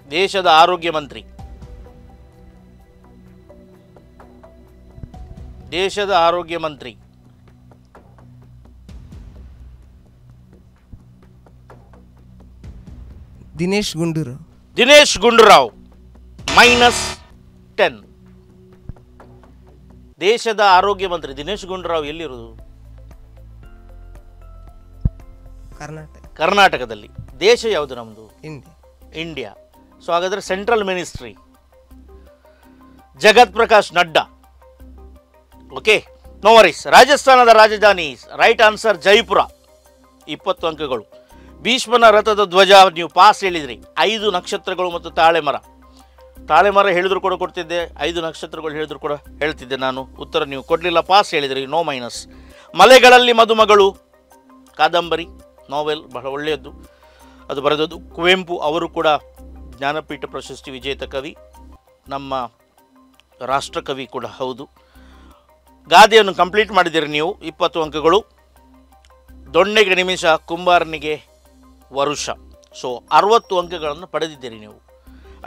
ದೇಶದ ಆರೋಗ್ಯ ಮಂತ್ರಿ? ದೇಶದ ಆರೋಗ್ಯ ಮಂತ್ರಿ. ದಿನೇಶ್ ಗುಂಡೂರಾವ್. ದಿನೇಶ್ ಗುಂಡೂರಾವ್ -10. ದೇಶದ ಆರೋಗ್ಯ ಮಂತ್ರಿ ದಿನೇಶ್ ಗುಂಡೂರಾವ್ ಎಲ್ಲಿರೋದು? ಕರ್ನಾಟಕದಲ್ಲಿ. ದೇಶ ಯಾವುದು ನಮ್ಮದು? ಇಂಡಿಯಾ. ಸೊ ಹಾಗಾದರೆ central ministry Jagat Prakash Nadda. Okay, no worries. ರಾಜಸ್ಥಾನದ ರಾಜಧಾನಿ, ರೈಟ್ ಆನ್ಸರ್ ಜೈಪುರ. 20 ಅಂಕಗಳು. ಭೀಷ್ಮನ ರಥದ ಧ್ವಜ ನೀವು ಪಾಸ್ ಹೇಳಿದ್ರಿ. 5 ನಕ್ಷತ್ರಗಳು ಮತ್ತು ತಾಳೆಮರ. ತಾಳೆಮರ ಹೇಳಿದ್ರು ಕೂಡ ಕೊಡ್ತಿದ್ದೆ, 5 ನಕ್ಷತ್ರಗಳು ಹೇಳಿದ್ರು ಕೂಡ ಹೇಳ್ತಿದ್ದೆ ನಾನು. ಉತ್ತರ ನೀವು ಕೊಡಲಿಲ್ಲ, ಪಾಸ್ ಹೇಳಿದ್ರಿ, ನೋ ಮೈನಸ್. ಮಲೆಗಳಲ್ಲಿ ಮದುಮಗಳು ಕಾದಂಬರಿ, ನಾವೆಲ್, ಬಹಳ ಒಳ್ಳೆಯದು. ಅದು ಬರೆದದ್ದು ಕುವೆಂಪು ಅವರು, ಕೂಡ ಜ್ಞಾನಪೀಠ ಪ್ರಶಸ್ತಿ ವಿಜೇತ ಕವಿ, ನಮ್ಮ ರಾಷ್ಟ್ರಕವಿ ಕೂಡ ಹೌದು. ಗಾದೆಯನ್ನು ಕಂಪ್ಲೀಟ್ ಮಾಡಿದ್ದೀರಿ ನೀವು, 20 ಅಂಕಗಳು. ದೊಣ್ಣೆಗೆ ನಿಮಿಷ, ಕುಂಬಾರನಿಗೆ ವರುಷ. ಸೊ 60 ಅಂಕಗಳನ್ನು ಪಡೆದಿದ್ದೀರಿ ನೀವು.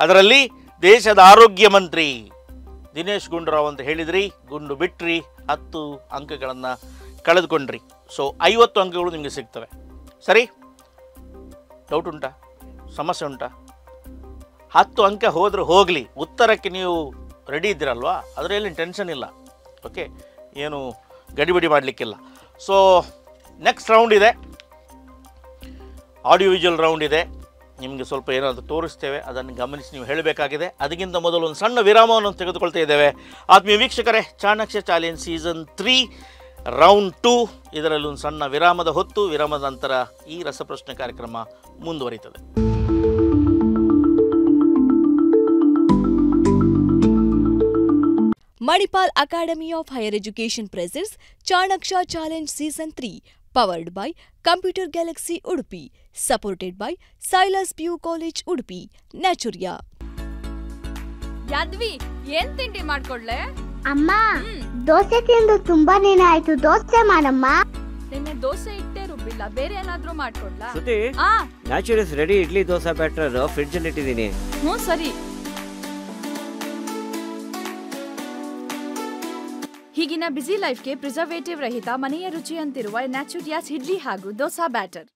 ಅದರಲ್ಲಿ ದೇಶದ ಆರೋಗ್ಯ ಮಂತ್ರಿ ದಿನೇಶ್ ಗುಂಡೂರಾವ್ ಅಂತ ಹೇಳಿದ್ರಿ, ಗುಂಡು ಬಿಟ್ರಿ, 10 ಅಂಕಗಳನ್ನು ಕಳೆದುಕೊಂಡ್ರಿ. ಸೊ 50 ಅಂಕಗಳು ನಿಮಗೆ ಸಿಗ್ತವೆ. ಸರಿ, ಡೌಟ್ ಉಂಟಾ? ಸಮಸ್ಯೆ ಉಂಟಾ? 10 ಅಂಕ ಹೋದರೂ ಹೋಗಲಿ, ಉತ್ತರಕ್ಕೆ ನೀವು ರೆಡಿ ಇದ್ದೀರಲ್ವಾ, ಅದರಲ್ಲಿ ಟೆನ್ಷನ್ ಇಲ್ಲ. ಓಕೆ, ಏನು ಗಡಿಬಿಡಿ ಮಾಡಲಿಕ್ಕಿಲ್ಲ. ಸೊ ನೆಕ್ಸ್ಟ್ ರೌಂಡ್ ಇದೆ, ಆಡಿಯೋ ವಿಜುವಲ್ ರೌಂಡ್ ಇದೆ. ನಿಮಗೆ ಸ್ವಲ್ಪ ಏನಾದರೂ ತೋರಿಸ್ತೇವೆ, ಅದನ್ನು ಗಮನಿಸಿ ನೀವು ಹೇಳಬೇಕಾಗಿದೆ. ಅದಕ್ಕಿಂತ ಮೊದಲು ಒಂದು ಸಣ್ಣ ವಿರಾಮವನ್ನು ತೆಗೆದುಕೊಳ್ತಾ ಇದ್ದೇವೆ. ಆತ್ಮೀಯ ವೀಕ್ಷಕರೇ, ಚಾಣಕ್ಯ ಚಾಲೆಂಜ್ ಸೀಸನ್ 3 ರೌಂಡ್ 2 ಇದರಲ್ಲಿ ಒಂದು ಸಣ್ಣ ವಿರಾಮದ ಹೊತ್ತು. ವಿರಾಮದ ನಂತರ ಈ ರಸಪ್ರಶ್ನೆ ಕಾರ್ಯಕ್ರಮ ಮುಂದುವರಿಯುತ್ತದೆ. Manipal Academy of Higher Education presents Chanakya Challenge Season 3, powered by Computer Galaxy Udupi, supported by Silas PU College Udupi, Naturia. Yadvi, ಏನ್ ತಿಂಡಿ ಮಾಡ್ಕೊಡ್ಲೆ? ಅಮ್ಮ, ದೋಸೆ ತಿಂದು ತುಂಬಾ ದಿನ ಆಯ್ತು, ದೋಸೆ ಮಾಡಮ್ಮ. ನಿನ್ನೆ ದೋಸೆ ಇಟ್ಟೇ ರುಬ್ಬಿಲ್ಲ, ಬೇರೆ ಏನಾದ್ರೂ ಮಾಡ್ಕೊಡ್ಲಾ? ಸುತಿ, naturals ready idli dosa batter fridge ಅಲ್ಲಿ ಇಟ್ಟಿದ್ದೀನಿ. ಸರಿ. ಹೀಗಿನ ಬ್ಯುಸಿ ಲೈಫ್ಗೆ ಪ್ರಿಸರ್ವೇಟಿವ್ ರಹಿತ ಮನೆಯ ರುಚಿ ಅಂತಿರುವ ನ್ಯಾಚುರಿಯಾಸ್ ಇಡ್ಲಿ ಹಾಗೂ dosa batter.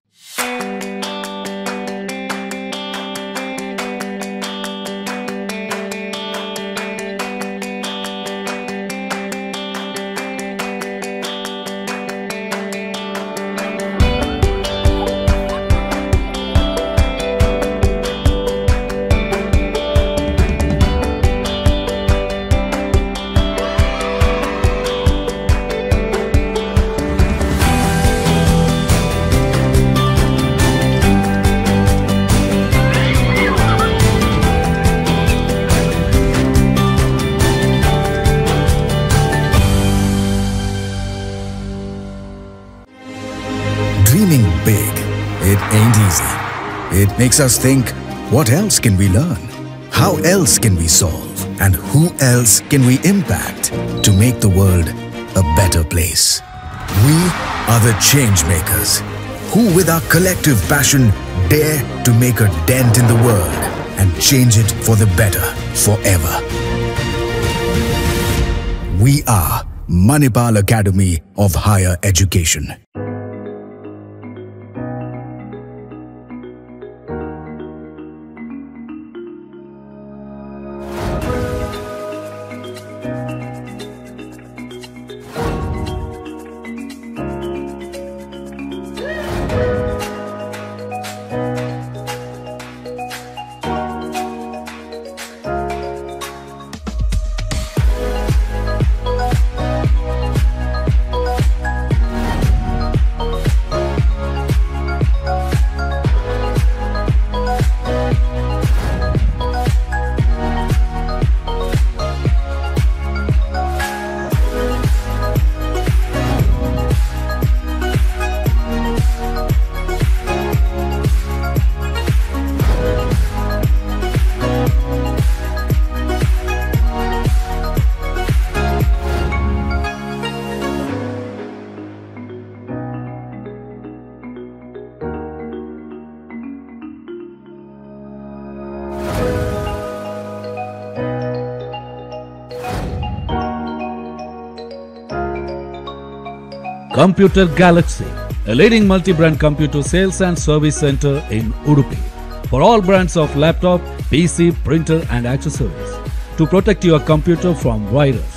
Dreaming big, it ain't easy. It makes us think, what else can we learn? How else can we solve? And who else can we impact to make the world a better place? We are the change makers, who with our collective passion dare to make a dent in the world and change it for the better forever. We are Manipal Academy of Higher Education. Computer Galaxy, a leading multi-brand computer sales and service center in Udupi. For all brands of laptop, PC, printer and accessories. To protect your computer from virus.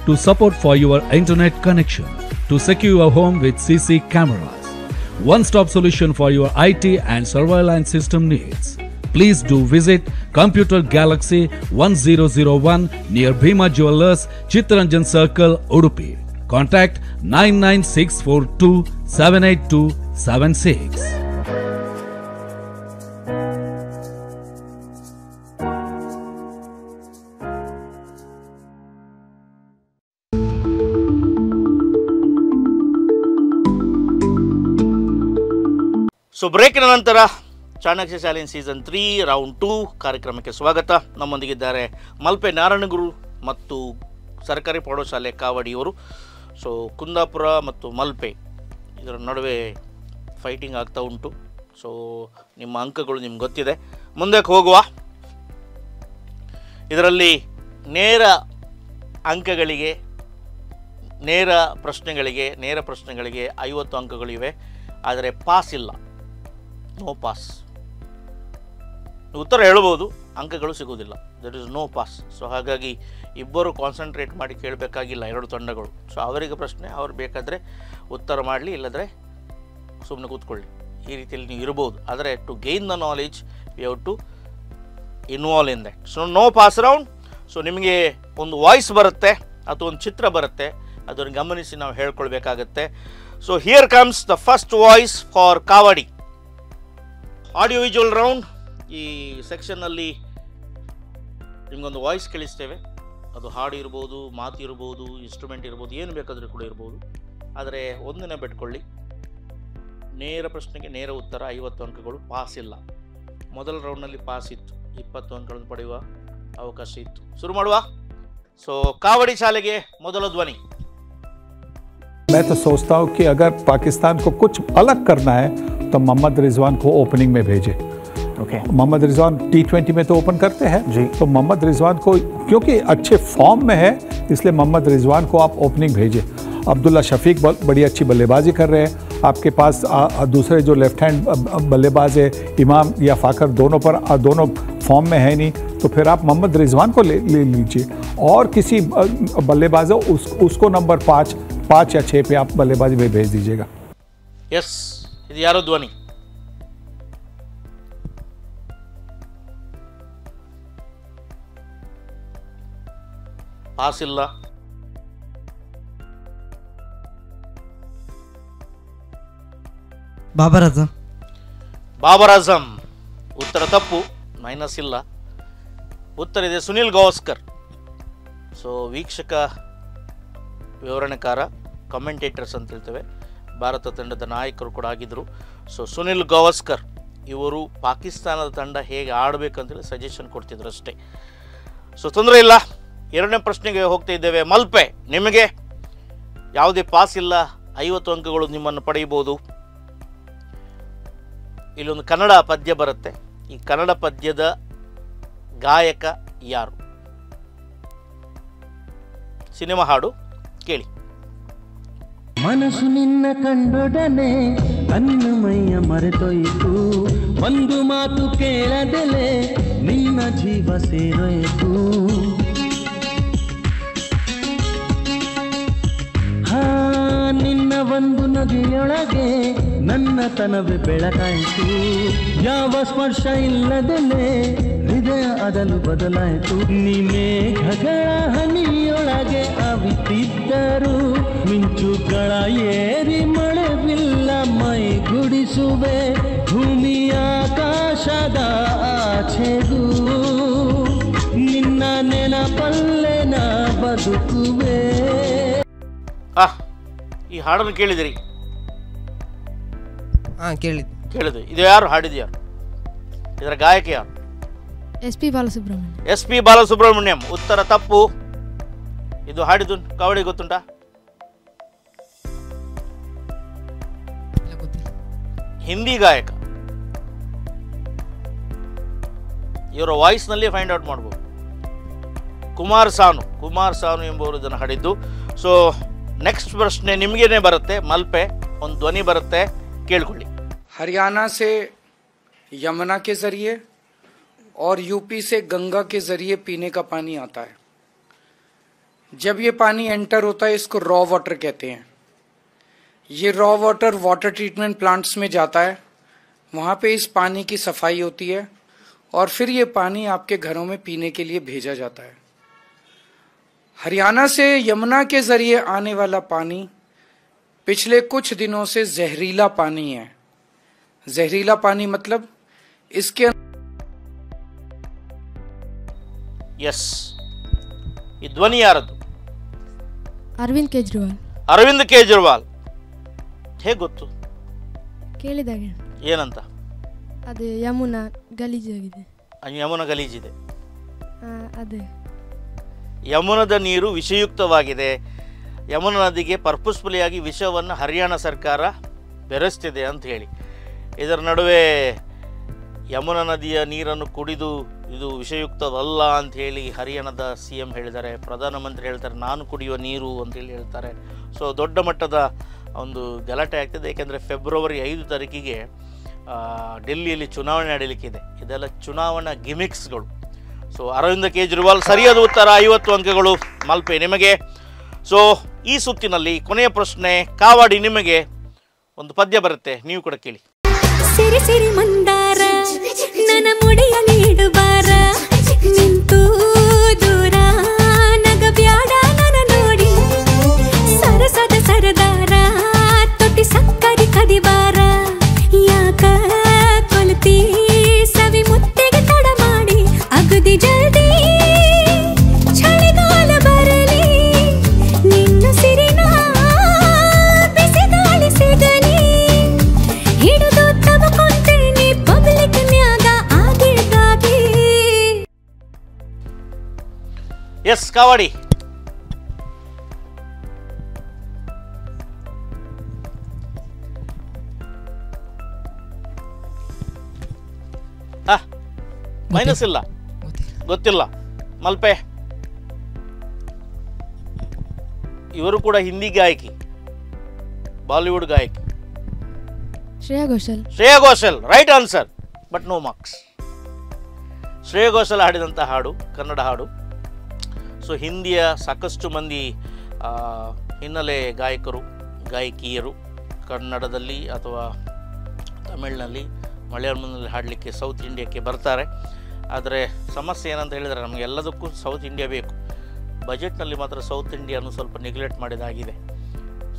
To support for your internet connection. To secure your home with CC cameras. One-stop solution for your IT and surveillance system needs. Please do visit Computer Galaxy 1001 near Bhima Jewellers, Chittaranjan Circle, Udupi. Contact 99642 78276. So ಬ್ರೇಕಿನ ನಂತರ Chanakya challenge season 3 round 2 ಕಾರ್ಯಕ್ರಮಕ್ಕೆ ಸ್ವಾಗತ. ನಮ್ಮೊಂದಿಗಿದ್ದಾರೆ ಮಲ್ಪೆ ನಾರಾಯಣಗುರು ಮತ್ತು ಸರ್ಕಾರಿ ಪ್ರೌಢಶಾಲೆ ಕಾವಡಿಯವರು. So Kundapura ಮತ್ತು ಮಲ್ಪೆ ಇದರ ನಡುವೆ ಫೈಟಿಂಗ್ ಆಗ್ತಾ ಉಂಟು. ಸೊ ನಿಮ್ಮ ಅಂಕಗಳು ನಿಮ್ಗೆ ಗೊತ್ತಿದೆ. ಮುಂದಕ್ಕೆ ಹೋಗುವ. ಇದರಲ್ಲಿ ನೇರ ಅಂಕಗಳಿಗೆ ನೇರ ಪ್ರಶ್ನೆಗಳಿಗೆ 50 ಅಂಕಗಳಿವೆ. ಆದರೆ ಪಾಸ್ ಇಲ್ಲ, ನೋ ಪಾಸ್. ಉತ್ತರ ಹೇಳ್ಬೋದು, ಅಂಕಗಳು ಸಿಗೋದಿಲ್ಲ. That is no pass. So ಹಾಗಾಗಿ ಇಬ್ಬರು ಕಾನ್ಸಂಟ್ರೇಟ್ ಮಾಡಿ ಕೇಳಬೇಕಾಗಿಲ್ಲ, ಎರಡು ತಂಡಗಳು. ಸೊ ಅವರಿಗೆ ಪ್ರಶ್ನೆ, ಅವ್ರು ಬೇಕಾದರೆ ಉತ್ತರ ಮಾಡಲಿ, ಇಲ್ಲದ್ರೆ ಸುಮ್ಮನೆ ಕೂತ್ಕೊಳ್ಳಿ. ಈ ರೀತಿಯಲ್ಲಿ ನೀವು ಇರ್ಬೋದು. ಆದರೆ to gain the knowledge we have to involve in that. So no pass round. So ನಿಮಗೆ ಒಂದು ವಾಯ್ಸ್ ಬರುತ್ತೆ ಅಥವಾ ಒಂದು ಚಿತ್ರ ಬರುತ್ತೆ, ಅದನ್ನು ಗಮನಿಸಿ ನಾವು ಹೇಳ್ಕೊಳ್ಬೇಕಾಗತ್ತೆ. So here comes the first voice for Kavadi. Audio visual round. ಈ ಸೆಕ್ಷನ್ನಲ್ಲಿ ನಿಮಗೊಂದು ವಾಯ್ಸ್ ಕೇಳಿಸ್ತೇವೆ. ಅದು ಹಾಡು ಇರ್ಬೋದು, ಮಾತು ಇರ್ಬೋದು, ಇನ್ಸ್ಟ್ರೂಮೆಂಟ್ ಇರ್ಬೋದು, ಏನು ಬೇಕಾದರೂ ಕೂಡ ಇರ್ಬೋದು. ಆದರೆ ಒಂದನ್ನೇ ಬಿಟ್ಕೊಳ್ಳಿ, ನೇರ ಪ್ರಶ್ನೆಗೆ ನೇರ ಉತ್ತರ. 50 ಅಂಕಗಳು. ಪಾಸ್ ಇಲ್ಲ. ಮೊದಲ ರೌಂಡ್ನಲ್ಲಿ ಪಾಸ್ ಇತ್ತು, 20 ಅಂಕಗಳನ್ನು ಪಡೆಯುವ ಅವಕಾಶ ಇತ್ತು. ಶುರು ಮಾಡುವ. ಸೊ ಕಾವಡಿ ಶಾಲೆಗೆ ಮೊದಲ ಧ್ವನಿ. मैं तो सोचता हूँ कि अगर पाकिस्तान को कुछ अलग करना है तो मोहम्मद रिजवान को ओपनिंग में भेजे. मोहम्मद रिजवान T20 में तो ओपन करते हैं जी, तो मोहम्मद रिजवान को, क्योंकि अच्छे फॉर्म में है, इसलिए मोहम्मद रिजवान को आप ओपनिंग भेजें. अब्दुल्ला शफीक बड़ी अच्छी बल्लेबाजी कर रहे हैं. आपके पास दूसरे जो लेफ्ट हैंड बल्लेबाज है इमाम या फाकर, दोनों फॉर्म में है नहीं, तो फिर आप मोहम्मद रिजवान को ले लीजिए और किसी बल्लेबाज हो उसको नंबर 5 या 6 पे आप बल्लेबाजी में भेज दीजिएगा. यस, ಇದು ಯಾರೋ ಧ್ವನಿ? ಪಾಸ್ ಇಲ್ಲ. ಬಾಬರ್ ಆಜಮ್. ಬಾಬರ್ ಆಜಮ್. ಉತ್ತರ ತಪ್ಪು, ಮೈನಸ್ ಇಲ್ಲ. ಉತ್ತರ ಇದೆ ಸುನಿಲ್ ಗವಾಸ್ಕರ್. ಸೊ ವೀಕ್ಷಕ, ವಿವರಣೆಕಾರ, ಕಮೆಂಟೇಟರ್ಸ್ ಅಂತ ಹೇಳ್ತೇವೆ, ಭಾರತ ತಂಡದ ನಾಯಕರು ಕೂಡ ಆಗಿದ್ದರು. ಸೊ ಸುನಿಲ್ ಗವಾಸ್ಕರ್ ಇವರು ಪಾಕಿಸ್ತಾನದ ತಂಡ ಹೇಗೆ ಆಡಬೇಕಂತೇಳಿ ಸಜೆಷನ್ ಕೊಡ್ತಿದ್ರು ಅಷ್ಟೇ. ಸೊ ತೊಂದರೆ ಇಲ್ಲ. ಎರಡನೇ ಪ್ರಶ್ನೆಗೆ ಹೋಗ್ತಾ ಇದ್ದೇವೆ. ಮಲ್ಪೆ, ನಿಮಗೆ ಯಾವುದೇ ಪಾಸ್ ಇಲ್ಲ, 50 ಅಂಕಗಳು ನಿಮ್ಮನ್ನು ಪಡೆಯಬಹುದು. ಇಲ್ಲೊಂದು ಕನ್ನಡ ಪದ್ಯ ಬರುತ್ತೆ. ಈ ಕನ್ನಡ ಪದ್ಯದ ಗಾಯಕ ಯಾರು? ಸಿನಿಮಾ ಹಾಡು ಕೇಳಿ. ಮನಸ್ಸು ನಿನ್ನ ಕಂಡೊಡನೆ ಅನ್ನಮಯ್ಯ ಮರೆತೊಯ್ತು, ಒಂದು ಮಾತು ಕೇಳದೆಲೆ ನಿನ್ನ ಜೀವ ಸೇರೊಯ್ತು. ಹಾ, ನಿನ್ನ ಒಂದು ನದಿಯೊಳಗೆ ನನ್ನ ತನವೇ ಬೆಳಕಾಯಿತು. ಯಾವ ಸ್ಪರ್ಶ ಇಲ್ಲದೆಲೆ ಹೃದಯ ಅದಲು ಬದಲಾಯಿತು. ನೀ ಮೇಘಗಳ ಹನಿಯೊಳಗೆ ಅವಿತಿದ್ದರು, ಮಿಂಚುಗಳ ಏರಿ ಮಳೆ ಬಿಲ್ಲ ಮೈ ಗುಡಿಸುವೆ. ಭೂಮಿ ಆಕಾಶದ ಆಚೆಗೂ ನಿನ್ನ ನೆನಪಲ್ಲೇ ನಾ ಬದುಕುವೆ. ಈ ಹಾಡನ್ನು ಕೇಳಿದಿರಿ? ಕೇಳಿದ್ವಿ. ಇದು ಯಾರು ಹಾಡಿದ್ಯಾರು? ಇದರ ಗಾಯಕ ಯಾರು? SP ಬಾಲಸುಬ್ರಹ್ಮಣ್ಯಂ. SP ಬಾಲಸುಬ್ರಹ್ಮಣ್ಯಂ. ಉತ್ತರ ತಪ್ಪು. ಇದು ಹಾಡಿದ್ದು ಕಾವಡಿ ಗೊತ್ತುಂಟಾ? ಹಿಂದಿ ಗಾಯಕ. ಇವರ ವಾಯ್ಸ್ನಲ್ಲಿ ಫೈಂಡ್ ಔಟ್ ಮಾಡ್ಬೋದು. ಕುಮಾರ್ ಸಾನು ಎಂಬುವರು ಇದನ್ನು ಹಾಡಿದ್ದು. ಸೊ ನೆಕ್ಸ್ಟ್ ಪ್ರಶ್ನೆ ನಿಮಗೇನೆ ಬರುತ್ತೆ, ಮಲ್ಪೆ ಒಂದು ಧ್ವನಿ ಬರುತ್ತೆ, ಕೇಳ್ಕೊಳ್ಳಿ. हरियाणा से यमुना के जरिए और यूपी से गंगा के जरिए पीने का पानी आता है. जब ये पानी एंटर होता है इसको रॉ वाटर कहते हैं. ये raw water water treatment plants में जाता है, वहाँ पे इस पानी की सफाई होती है और फिर ये पानी आपके घरों में पीने के लिए भेजा जाता है. हरियाणा से यमुना के जरिए आने वाला पानी पिछले कुछ दिनों से जहरीला पानी है. जहरीला पानी मतलब इसके ಎಸ್, ಈ ಧ್ವನಿ ಯಾರದು? ಅರವಿಂದ್ ಕೇಜ್ರಿವಾಲ್. ಅರವಿಂದ್ ಕೇಜ್ರಿವಾಲ್. ಹೇಗೆ ಗೊತ್ತು? ಕೇಳಿದಾಗ. ಏನಂತ? ಅದು ಯಮುನಾ ಗಲೀಜಾಗಿದೆ. ಯಮುನಾ ಗಲೀಜಿದೆ. ಅದೇ ಯಮುನದ ನೀರು ವಿಷಯುಕ್ತವಾಗಿದೆ. ಯಮುನಾ ನದಿಗೆ ಪರ್ಪಸ್ಫುಲಿಯಾಗಿ ವಿಷವನ್ನು ಹರಿಯಾಣ ಸರ್ಕಾರ ಬೆರೆಸ್ತಿದೆ ಅಂತ ಹೇಳಿ, ಇದರ ನಡುವೆ ಯಮುನಾ ನದಿಯ ನೀರನ್ನು ಕುಡಿದು ಇದು ವಿಷಯುಕ್ತವಲ್ಲ ಅಂಥೇಳಿ ಹರಿಯಾಣದ CM ಹೇಳಿದ್ದಾರೆ. ಪ್ರಧಾನಮಂತ್ರಿ ಹೇಳ್ತಾರೆ ನಾನು ಕುಡಿಯುವ ನೀರು ಅಂತೇಳಿ ಹೇಳ್ತಾರೆ. ಸೊ ದೊಡ್ಡ ಮಟ್ಟದ ಒಂದು ಗಲಾಟೆ ಆಗ್ತಿದೆ, ಏಕೆಂದರೆ ಫೆಬ್ರವರಿ 5 ತಾರೀಕಿಗೆ ಡೆಲ್ಲಿಯಲ್ಲಿ ಚುನಾವಣೆ ನಡೆಯಲಿಕ್ಕಿದೆ. ಇದೆಲ್ಲ ಚುನಾವಣಾ ಗಿಮಿಕ್ಸ್ಗಳು. ಸೊ ಅರವಿಂದ್ ಕೇಜ್ರಿವಾಲ್ ಸರಿಯಾದ ಉತ್ತರ, 50 ಅಂಕಗಳು ಮಲ್ಪೆ ನಿಮಗೆ. ಸೊ ಈ ಸುತ್ತಿನಲ್ಲಿ ಕೊನೆಯ ಪ್ರಶ್ನೆ ಕಾವಾಡಿ ನಿಮಗೆ. ಒಂದು ಪದ್ಯ ಬರುತ್ತೆ, ನೀವು ಕೂಡ ಕೇಳಿ. ಸಿರಿ ಸಿರಿ ಮಂದಾರ ನನ್ನ ಮುಡಿಯ ನೀಡುಬಾರ, ನಿಂತು ದೂರ ನಗಬ್ಯಾಡ ನನ್ನ ನೋಡಿ, ಸರಸದ ಸರದಾರ ತೊಟ್ಟಿ ಸಕ್ಕರಿ ಕದಿಬಾರ, ಯಾಕ ಕೊಲ್ತಿ ಸವಿ ಮುತ್ತಿಗೆ ತಡ ಮಾಡಿ, ಅಗದಿ ಜಲ್ದಿ ಚಳಿಗಾಲ ಬರಲಿ, ನಿನ್ನ ಸಿರಿನ ಬಿಸಿಗಾಳಿ ಸಿಗಲಿ, ಹಿಡಿದು ತಬಕೊಂತೇನೆ ಪಬ್ಲಿಕ್ ನ್ಯಾಗ ಆಗಿದ್ದಾಗಿ. ಎಸ್ ಕಾವಾಡಿ. ಮೈನಸ್ ಇಲ್ಲ, ಗೊತ್ತಿಲ್ಲ. ಮಲ್ಪೆ ಇವರು ಕೂಡ ಹಿಂದಿ ಗಾಯಕಿ, ಬಾಲಿವುಡ್ ಗಾಯಕಿ. Shreya Ghoshal. Shreya Ghoshal right answer, but no marks. Shreya Ghoshal ಹಾಡಿದಂಥ ಹಾಡು ಕನ್ನಡ ಹಾಡು. ಸೊ ಹಿಂದಿಯ ಸಾಕಷ್ಟು ಮಂದಿ ಹಿನ್ನೆಲೆ ಗಾಯಕರು ಗಾಯಕಿಯರು ಕನ್ನಡದಲ್ಲಿ ಅಥವಾ ತಮಿಳಿನಲ್ಲಿ ಮಲಯಾಳಂನಲ್ಲಿ ಹಾಡಲಿಕ್ಕೆ ಸೌತ್ ಇಂಡಿಯಾಕ್ಕೆ ಬರ್ತಾರೆ. ಆದರೆ ಸಮಸ್ಯೆ ಏನಂತ ಹೇಳಿದರೆ ನಮಗೆ ಎಲ್ಲದಕ್ಕೂ ಸೌತ್ ಇಂಡಿಯಾ ಬೇಕು. ಬಜೆಟ್ನಲ್ಲಿ ಮಾತ್ರ ಸೌತ್ ಇಂಡಿಯಾನು ಸ್ವಲ್ಪ ನೆಗ್ಲೆಕ್ಟ್ ಮಾಡಿದಾಗಿದೆ.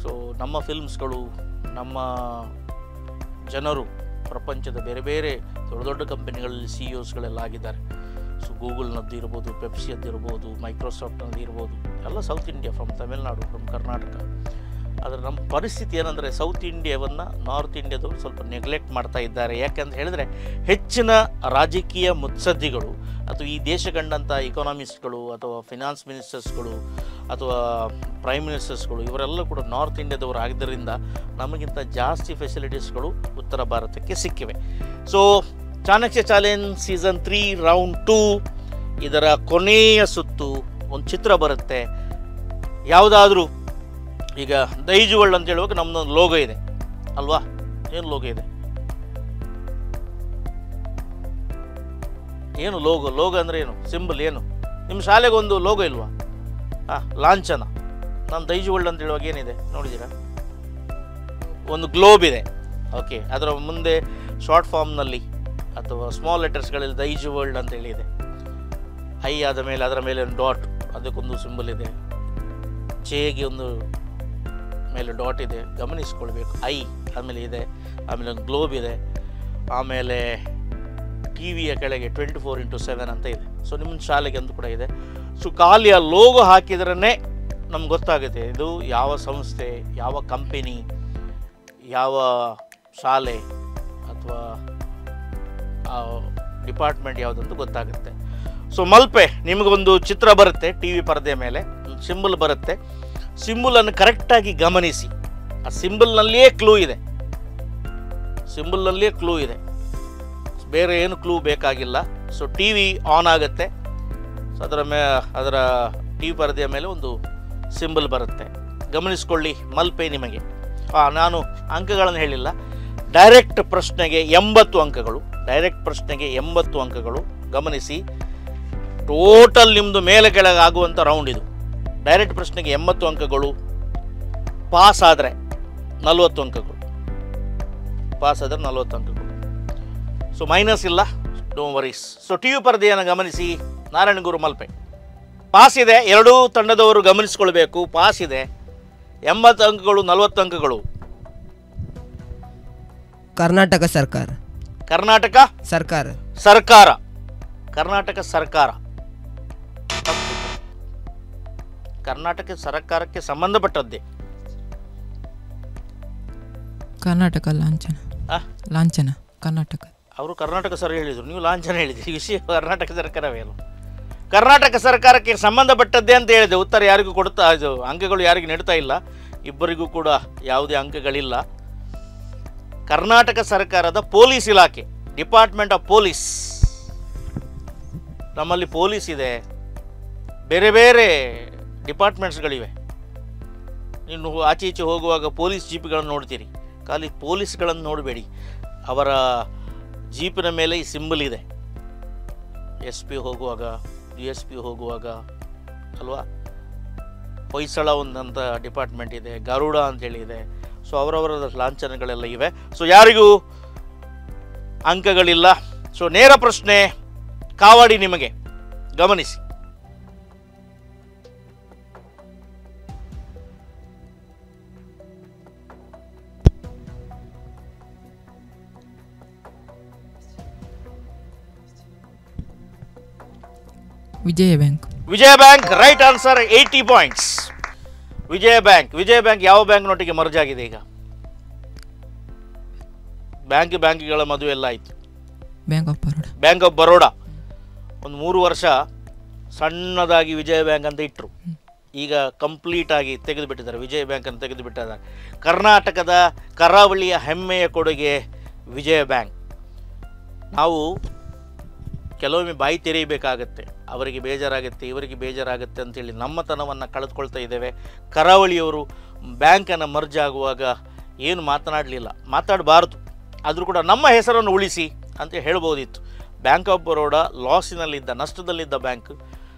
ಸೊ ನಮ್ಮ ಫಿಲ್ಮ್ಸ್ಗಳು, ನಮ್ಮ ಜನರು ಪ್ರಪಂಚದ ಬೇರೆ ಬೇರೆ ದೊಡ್ಡ ದೊಡ್ಡ ಕಂಪನಿಗಳಲ್ಲಿ CEOಸ್ಗಳೆಲ್ಲ ಆಗಿದ್ದಾರೆ. ಸೊ ಗೂಗಲ್ನದ್ದು ಇರ್ಬೋದು, ಪೆಪ್ಸಿಯದ್ದು ಇರ್ಬೋದು, ಮೈಕ್ರೋಸಾಫ್ಟ್ನದ್ದು ಇರ್ಬೋದು, ಎಲ್ಲ south India, from Tamil Nadu, from Karnataka. ಆದರೆ ನಮ್ಮ ಪರಿಸ್ಥಿತಿ ಏನಂದರೆ ಸೌತ್ ಇಂಡಿಯಾವನ್ನು ನಾರ್ತ್ ಇಂಡಿಯಾದವರು ಸ್ವಲ್ಪ ನೆಗ್ಲೆಕ್ಟ್ ಮಾಡ್ತಾ ಇದ್ದಾರೆ. ಯಾಕೆಂತ ಹೇಳಿದರೆ ಹೆಚ್ಚಿನ ರಾಜಕೀಯ ಮುತ್ಸದ್ದಿಗಳು ಅಥವಾ ಈ ದೇಶ ಕಂಡಂಥ ಇಕಾನಮಿಸ್ಟ್ಗಳು ಅಥವಾ ಫಿನಾನ್ಸ್ ಮಿನಿಸ್ಟರ್ಸ್ಗಳು ಅಥವಾ ಪ್ರೈಮ್ ಮಿನಿಸ್ಟರ್ಸ್ಗಳು ಇವರೆಲ್ಲ ಕೂಡ ನಾರ್ತ್ ಇಂಡಿಯಾದವರು ಆಗಿದ್ದರಿಂದ ನಮಗಿಂತ ಜಾಸ್ತಿ ಫೆಸಿಲಿಟೀಸ್ಗಳು ಉತ್ತರ ಭಾರತಕ್ಕೆ ಸಿಕ್ಕಿವೆ. So Chanakya challenge season 3 round 2 ಇದರ ಕೊನೆಯ ಸುತ್ತು ಒಂದು ಚಿತ್ರ ಬರುತ್ತೆ. ಯಾವುದಾದ್ರೂ ಈಗ ದೈಜ್ ವರ್ಲ್ಡ್ ಅಂತ ಹೇಳುವಾಗ ನಮ್ಮದೊಂದು ಲೋಗೋ ಇದೆ ಅಲ್ವಾ? ಏನು ಲೋಗೋ ಇದೆ? ಏನು ಲೋಗೋ? ಲೋಗೋ ಅಂದರೆ ಏನು? ಸಿಂಬಲ್ ಏನು? ನಿಮ್ಮ ಶಾಲೆಗೆ ಒಂದು ಲೋಗೋ ಇಲ್ವಾ? ಲಾಂಛನ. ನಾನು ದೈಜ್ ವರ್ಲ್ಡ್ ಅಂತ ಹೇಳುವಾಗ ಏನಿದೆ ನೋಡಿದ್ದೀರಾ? ಒಂದು ಗ್ಲೋಬ್ ಇದೆ. ಓಕೆ, ಅದರ ಮುಂದೆ ಶಾರ್ಟ್ ಫಾರ್ಮ್ನಲ್ಲಿ ಅಥವಾ ಸ್ಮಾಲ್ ಲೆಟರ್ಸ್ಗಳಲ್ಲಿ ದೈಜ್ ವರ್ಲ್ಡ್ ಅಂತ ಹೇಳಿದೆ. ಐ ಆದ ಮೇಲೆ ಅದರ ಮೇಲೆ ಒಂದು ಡಾಟ್, ಅದಕ್ಕೊಂದು ಸಿಂಬಲ್ ಇದೆ. ಚೇಗೆ ಒಂದು ಮೇಲೆ ಡಾಟ್ ಇದೆ, ಗಮನಿಸ್ಕೊಳ್ಬೇಕು. ಐ ಆಮೇಲೆ ಇದೆ, ಆಮೇಲೆ ಒಂದು ಗ್ಲೋಬ್ ಇದೆ, ಆಮೇಲೆ ಟಿವಿಯ ಕೆಳಗೆ 24x7 ಅಂತ ಇದೆ. ಸೊ ನಿಮ್ಮ ಶಾಲೆಗೆ ಅಂತ ಕೂಡ ಇದೆ. ಸೊ ಖಾಲಿ ಆ ಲೋಗೋ ಹಾಕಿದ್ರೇ ನಮ್ಗೆ ಗೊತ್ತಾಗುತ್ತೆ ಇದು ಯಾವ ಸಂಸ್ಥೆ, ಯಾವ ಕಂಪೆನಿ, ಯಾವ ಶಾಲೆ ಅಥವಾ ಡಿಪಾರ್ಟ್ಮೆಂಟ್ ಯಾವುದಂತ ಗೊತ್ತಾಗುತ್ತೆ. ಸೊ ಮಲ್ಪೆ ನಿಮಗೊಂದು ಚಿತ್ರ ಬರುತ್ತೆ, TV ಪರದೆ ಮೇಲೆ ಒಂದು ಸಿಂಬಲ್ ಬರುತ್ತೆ. ಸಿಂಬಲನ್ನು ಕರೆಕ್ಟಾಗಿ ಗಮನಿಸಿ. ಆ ಸಿಂಬಲ್ನಲ್ಲಿಯೇ ಕ್ಲೂ ಇದೆ, ಸಿಂಬಲ್ನಲ್ಲಿಯೇ ಕ್ಲೂ ಇದೆ, ಬೇರೆ ಏನು ಕ್ಲೂ ಬೇಕಾಗಿಲ್ಲ. ಸೊ TV ಆನ್ ಆಗುತ್ತೆ. ಸೊ ಅದರ TV ಪರದೆಯ ಮೇಲೆ ಒಂದು ಸಿಂಬಲ್ ಬರುತ್ತೆ, ಗಮನಿಸ್ಕೊಳ್ಳಿ, ಮಲ್ಪೆ ನಿಮಗೆ. ನಾನು ಅಂಕಗಳನ್ನು ಹೇಳಿಲ್ಲ. ಡೈರೆಕ್ಟ್ ಪ್ರಶ್ನೆಗೆ 80 ಅಂಕಗಳು, ಡೈರೆಕ್ಟ್ ಪ್ರಶ್ನೆಗೆ 80 ಅಂಕಗಳು. ಗಮನಿಸಿ, ಟೋಟಲ್ ನಿಮ್ಮದು ಮೇಲೆ ಕೆಳಗೆ ಆಗುವಂಥ ರೌಂಡ್ ಇದು. ಡೈರೆಕ್ಟ್ ಪ್ರಶ್ನೆಗೆ 80 ಅಂಕಗಳು, ಪಾಸ್ ಆದರೆ 40 ಅಂಕಗಳು, ಪಾಸ್ ಆದರೆ 40 ಅಂಕಗಳು. ಸೊ ಮೈನಸ್ ಇಲ್ಲ, ಡೋ ವರೀಸ್. ಸೊ ಟಿ ವಿ ಪರದೆಯನ್ನು ಗಮನಿಸಿ, ನಾರಾಯಣಗುರು ಮಲ್ಪೆ ಪಾಸ್ ಇದೆ. ಎರಡೂ ತಂಡದವರು ಗಮನಿಸ್ಕೊಳ್ಬೇಕು, ಪಾಸ್ ಇದೆ. 80 ಅಂಕಗಳು, 40 ಅಂಕಗಳು. ಕರ್ನಾಟಕ ಸರ್ಕಾರ. ಕರ್ನಾಟಕ ಸರ್ಕಾರ. ಸರ್ಕಾರ. ಕರ್ನಾಟಕ ಸರ್ಕಾರ. ಕರ್ನಾಟಕ ಸರ್ಕಾರಕ್ಕೆ ಸಂಬಂಧಪಟ್ಟದ್ದೇ. ಕರ್ನಾಟಕ ಲಾಂಛನ. ಲಾಂಛನ ಕರ್ನಾಟಕ. ಅವರು ಕರ್ನಾಟಕ ಸರ್ ಹೇಳಿದರು, ನೀವು ಲಾಂಛನ ಹೇಳಿದ್ರಿ. ವಿಷಯ ಕರ್ನಾಟಕ ಸರ್ಕಾರವೇ ಅಲ್ಲ. ಕರ್ನಾಟಕ ಸರ್ಕಾರಕ್ಕೆ ಸಂಬಂಧಪಟ್ಟದ್ದೇ ಅಂತ ಹೇಳಿದೆ. ಉತ್ತರ ಯಾರಿಗೂ ಕೊಡ್ತಾ ಇದು ಅಂಕಗಳು ಯಾರಿಗೂ ನೀಡ್ತಾ ಇಲ್ಲ. ಇಬ್ಬರಿಗೂ ಕೂಡ ಯಾವುದೇ ಅಂಕಗಳಿಲ್ಲ. ಕರ್ನಾಟಕ ಸರ್ಕಾರದ ಪೊಲೀಸ್ ಇಲಾಖೆ, ಡಿಪಾರ್ಟ್ಮೆಂಟ್ ಆಫ್ ಪೊಲೀಸ್. ನಮ್ಮಲ್ಲಿ ಪೊಲೀಸ್ ಇದೆ, ಬೇರೆ ಬೇರೆ ಡಿಪಾರ್ಟ್ಮೆಂಟ್ಸ್ಗಳಿವೆ. ನೀನು ಆಚೆ ಈಚೆ ಹೋಗುವಾಗ ಪೊಲೀಸ್ ಜೀಪ್ಗಳನ್ನು ನೋಡ್ತೀರಿ. ಖಾಲಿ ಪೊಲೀಸ್ಗಳನ್ನು ನೋಡಬೇಡಿ, ಅವರ ಜೀಪಿನ ಮೇಲೆ ಈ ಸಿಂಬಲ್ ಇದೆ. SP ಹೋಗುವಾಗ, DSP ಹೋಗುವಾಗ ಅಲ್ವಾ. ಹೊಯ್ಸಳ ಒಂದಂತ ಡಿಪಾರ್ಟ್ಮೆಂಟ್ ಇದೆ, ಗರುಡ ಅಂತೇಳಿ ಇದೆ. ಸೊ ಅವರವರ ಲಾಂಛನಗಳೆಲ್ಲ ಇವೆ. ಸೊ ಯಾರಿಗೂ ಅಂಕಗಳಿಲ್ಲ. ಸೊ ನೇರ ಪ್ರಶ್ನೆ ಕಾವಡಿ ನಿಮಗೆ. ಗಮನಿಸಿ, ವಿಜಯ ಬ್ಯಾಂಕ್. ವಿಜಯ ಬ್ಯಾಂಕ್ ರೈಟ್ ಆನ್ಸರ್. 80 ಪಾಯಿಂಟ್ಸ್. ವಿಜಯ ಬ್ಯಾಂಕ್. ವಿಜಯ ಬ್ಯಾಂಕ್ ಯಾವ ಬ್ಯಾಂಕ್ನೊಟ್ಟಿಗೆ ಮರ್ಜ್ ಆಗಿದೆ ಈಗ? ಬ್ಯಾಂಕ್ಗಳ ಮದುವೆ ಎಲ್ಲ ಆಯಿತು. Bank of Baroda. Bank of Baroda ಒಂದು 3 ವರ್ಷ ಸಣ್ಣದಾಗಿ ವಿಜಯ ಬ್ಯಾಂಕ್ ಅಂತ ಇಟ್ಟರು. ಈಗ ಕಂಪ್ಲೀಟಾಗಿ ತೆಗೆದುಬಿಟ್ಟಿದ್ದಾರೆ, ವಿಜಯ ಬ್ಯಾಂಕ್ ಅಂತ ತೆಗೆದುಬಿಟ್ಟಿದ್ದಾರೆ. ಕರ್ನಾಟಕದ ಕರಾವಳಿಯ ಹೆಮ್ಮೆಯ ಕೊಡುಗೆ ವಿಜಯ ಬ್ಯಾಂಕ್. ನಾವು ಕೆಲವೊಮ್ಮೆ ಬಾಯಿ ತೆರೀಬೇಕಾಗತ್ತೆ, ಅವರಿಗೆ ಬೇಜಾರಾಗುತ್ತೆ, ಇವರಿಗೆ ಬೇಜಾರಾಗುತ್ತೆ ಅಂತೇಳಿ ನಮ್ಮತನವನ್ನು ಕಳೆದುಕೊಳ್ತಾ ಇದ್ದೇವೆ. ಕರಾವಳಿಯವರು ಬ್ಯಾಂಕನ್ನು ಮರ್ಜ್ ಆಗುವಾಗ ಏನು ಮಾತನಾಡಲಿಲ್ಲ, ಮಾತಾಡಬಾರ್ದು, ಆದರೂ ಕೂಡ ನಮ್ಮ ಹೆಸರನ್ನು ಉಳಿಸಿ ಅಂತ ಹೇಳ್ಬೋದಿತ್ತು. ಬ್ಯಾಂಕ್ ಆಫ್ ಬರೋಡಾ ಲಾಸಿನಲ್ಲಿದ್ದ, ನಷ್ಟದಲ್ಲಿದ್ದ ಬ್ಯಾಂಕ್,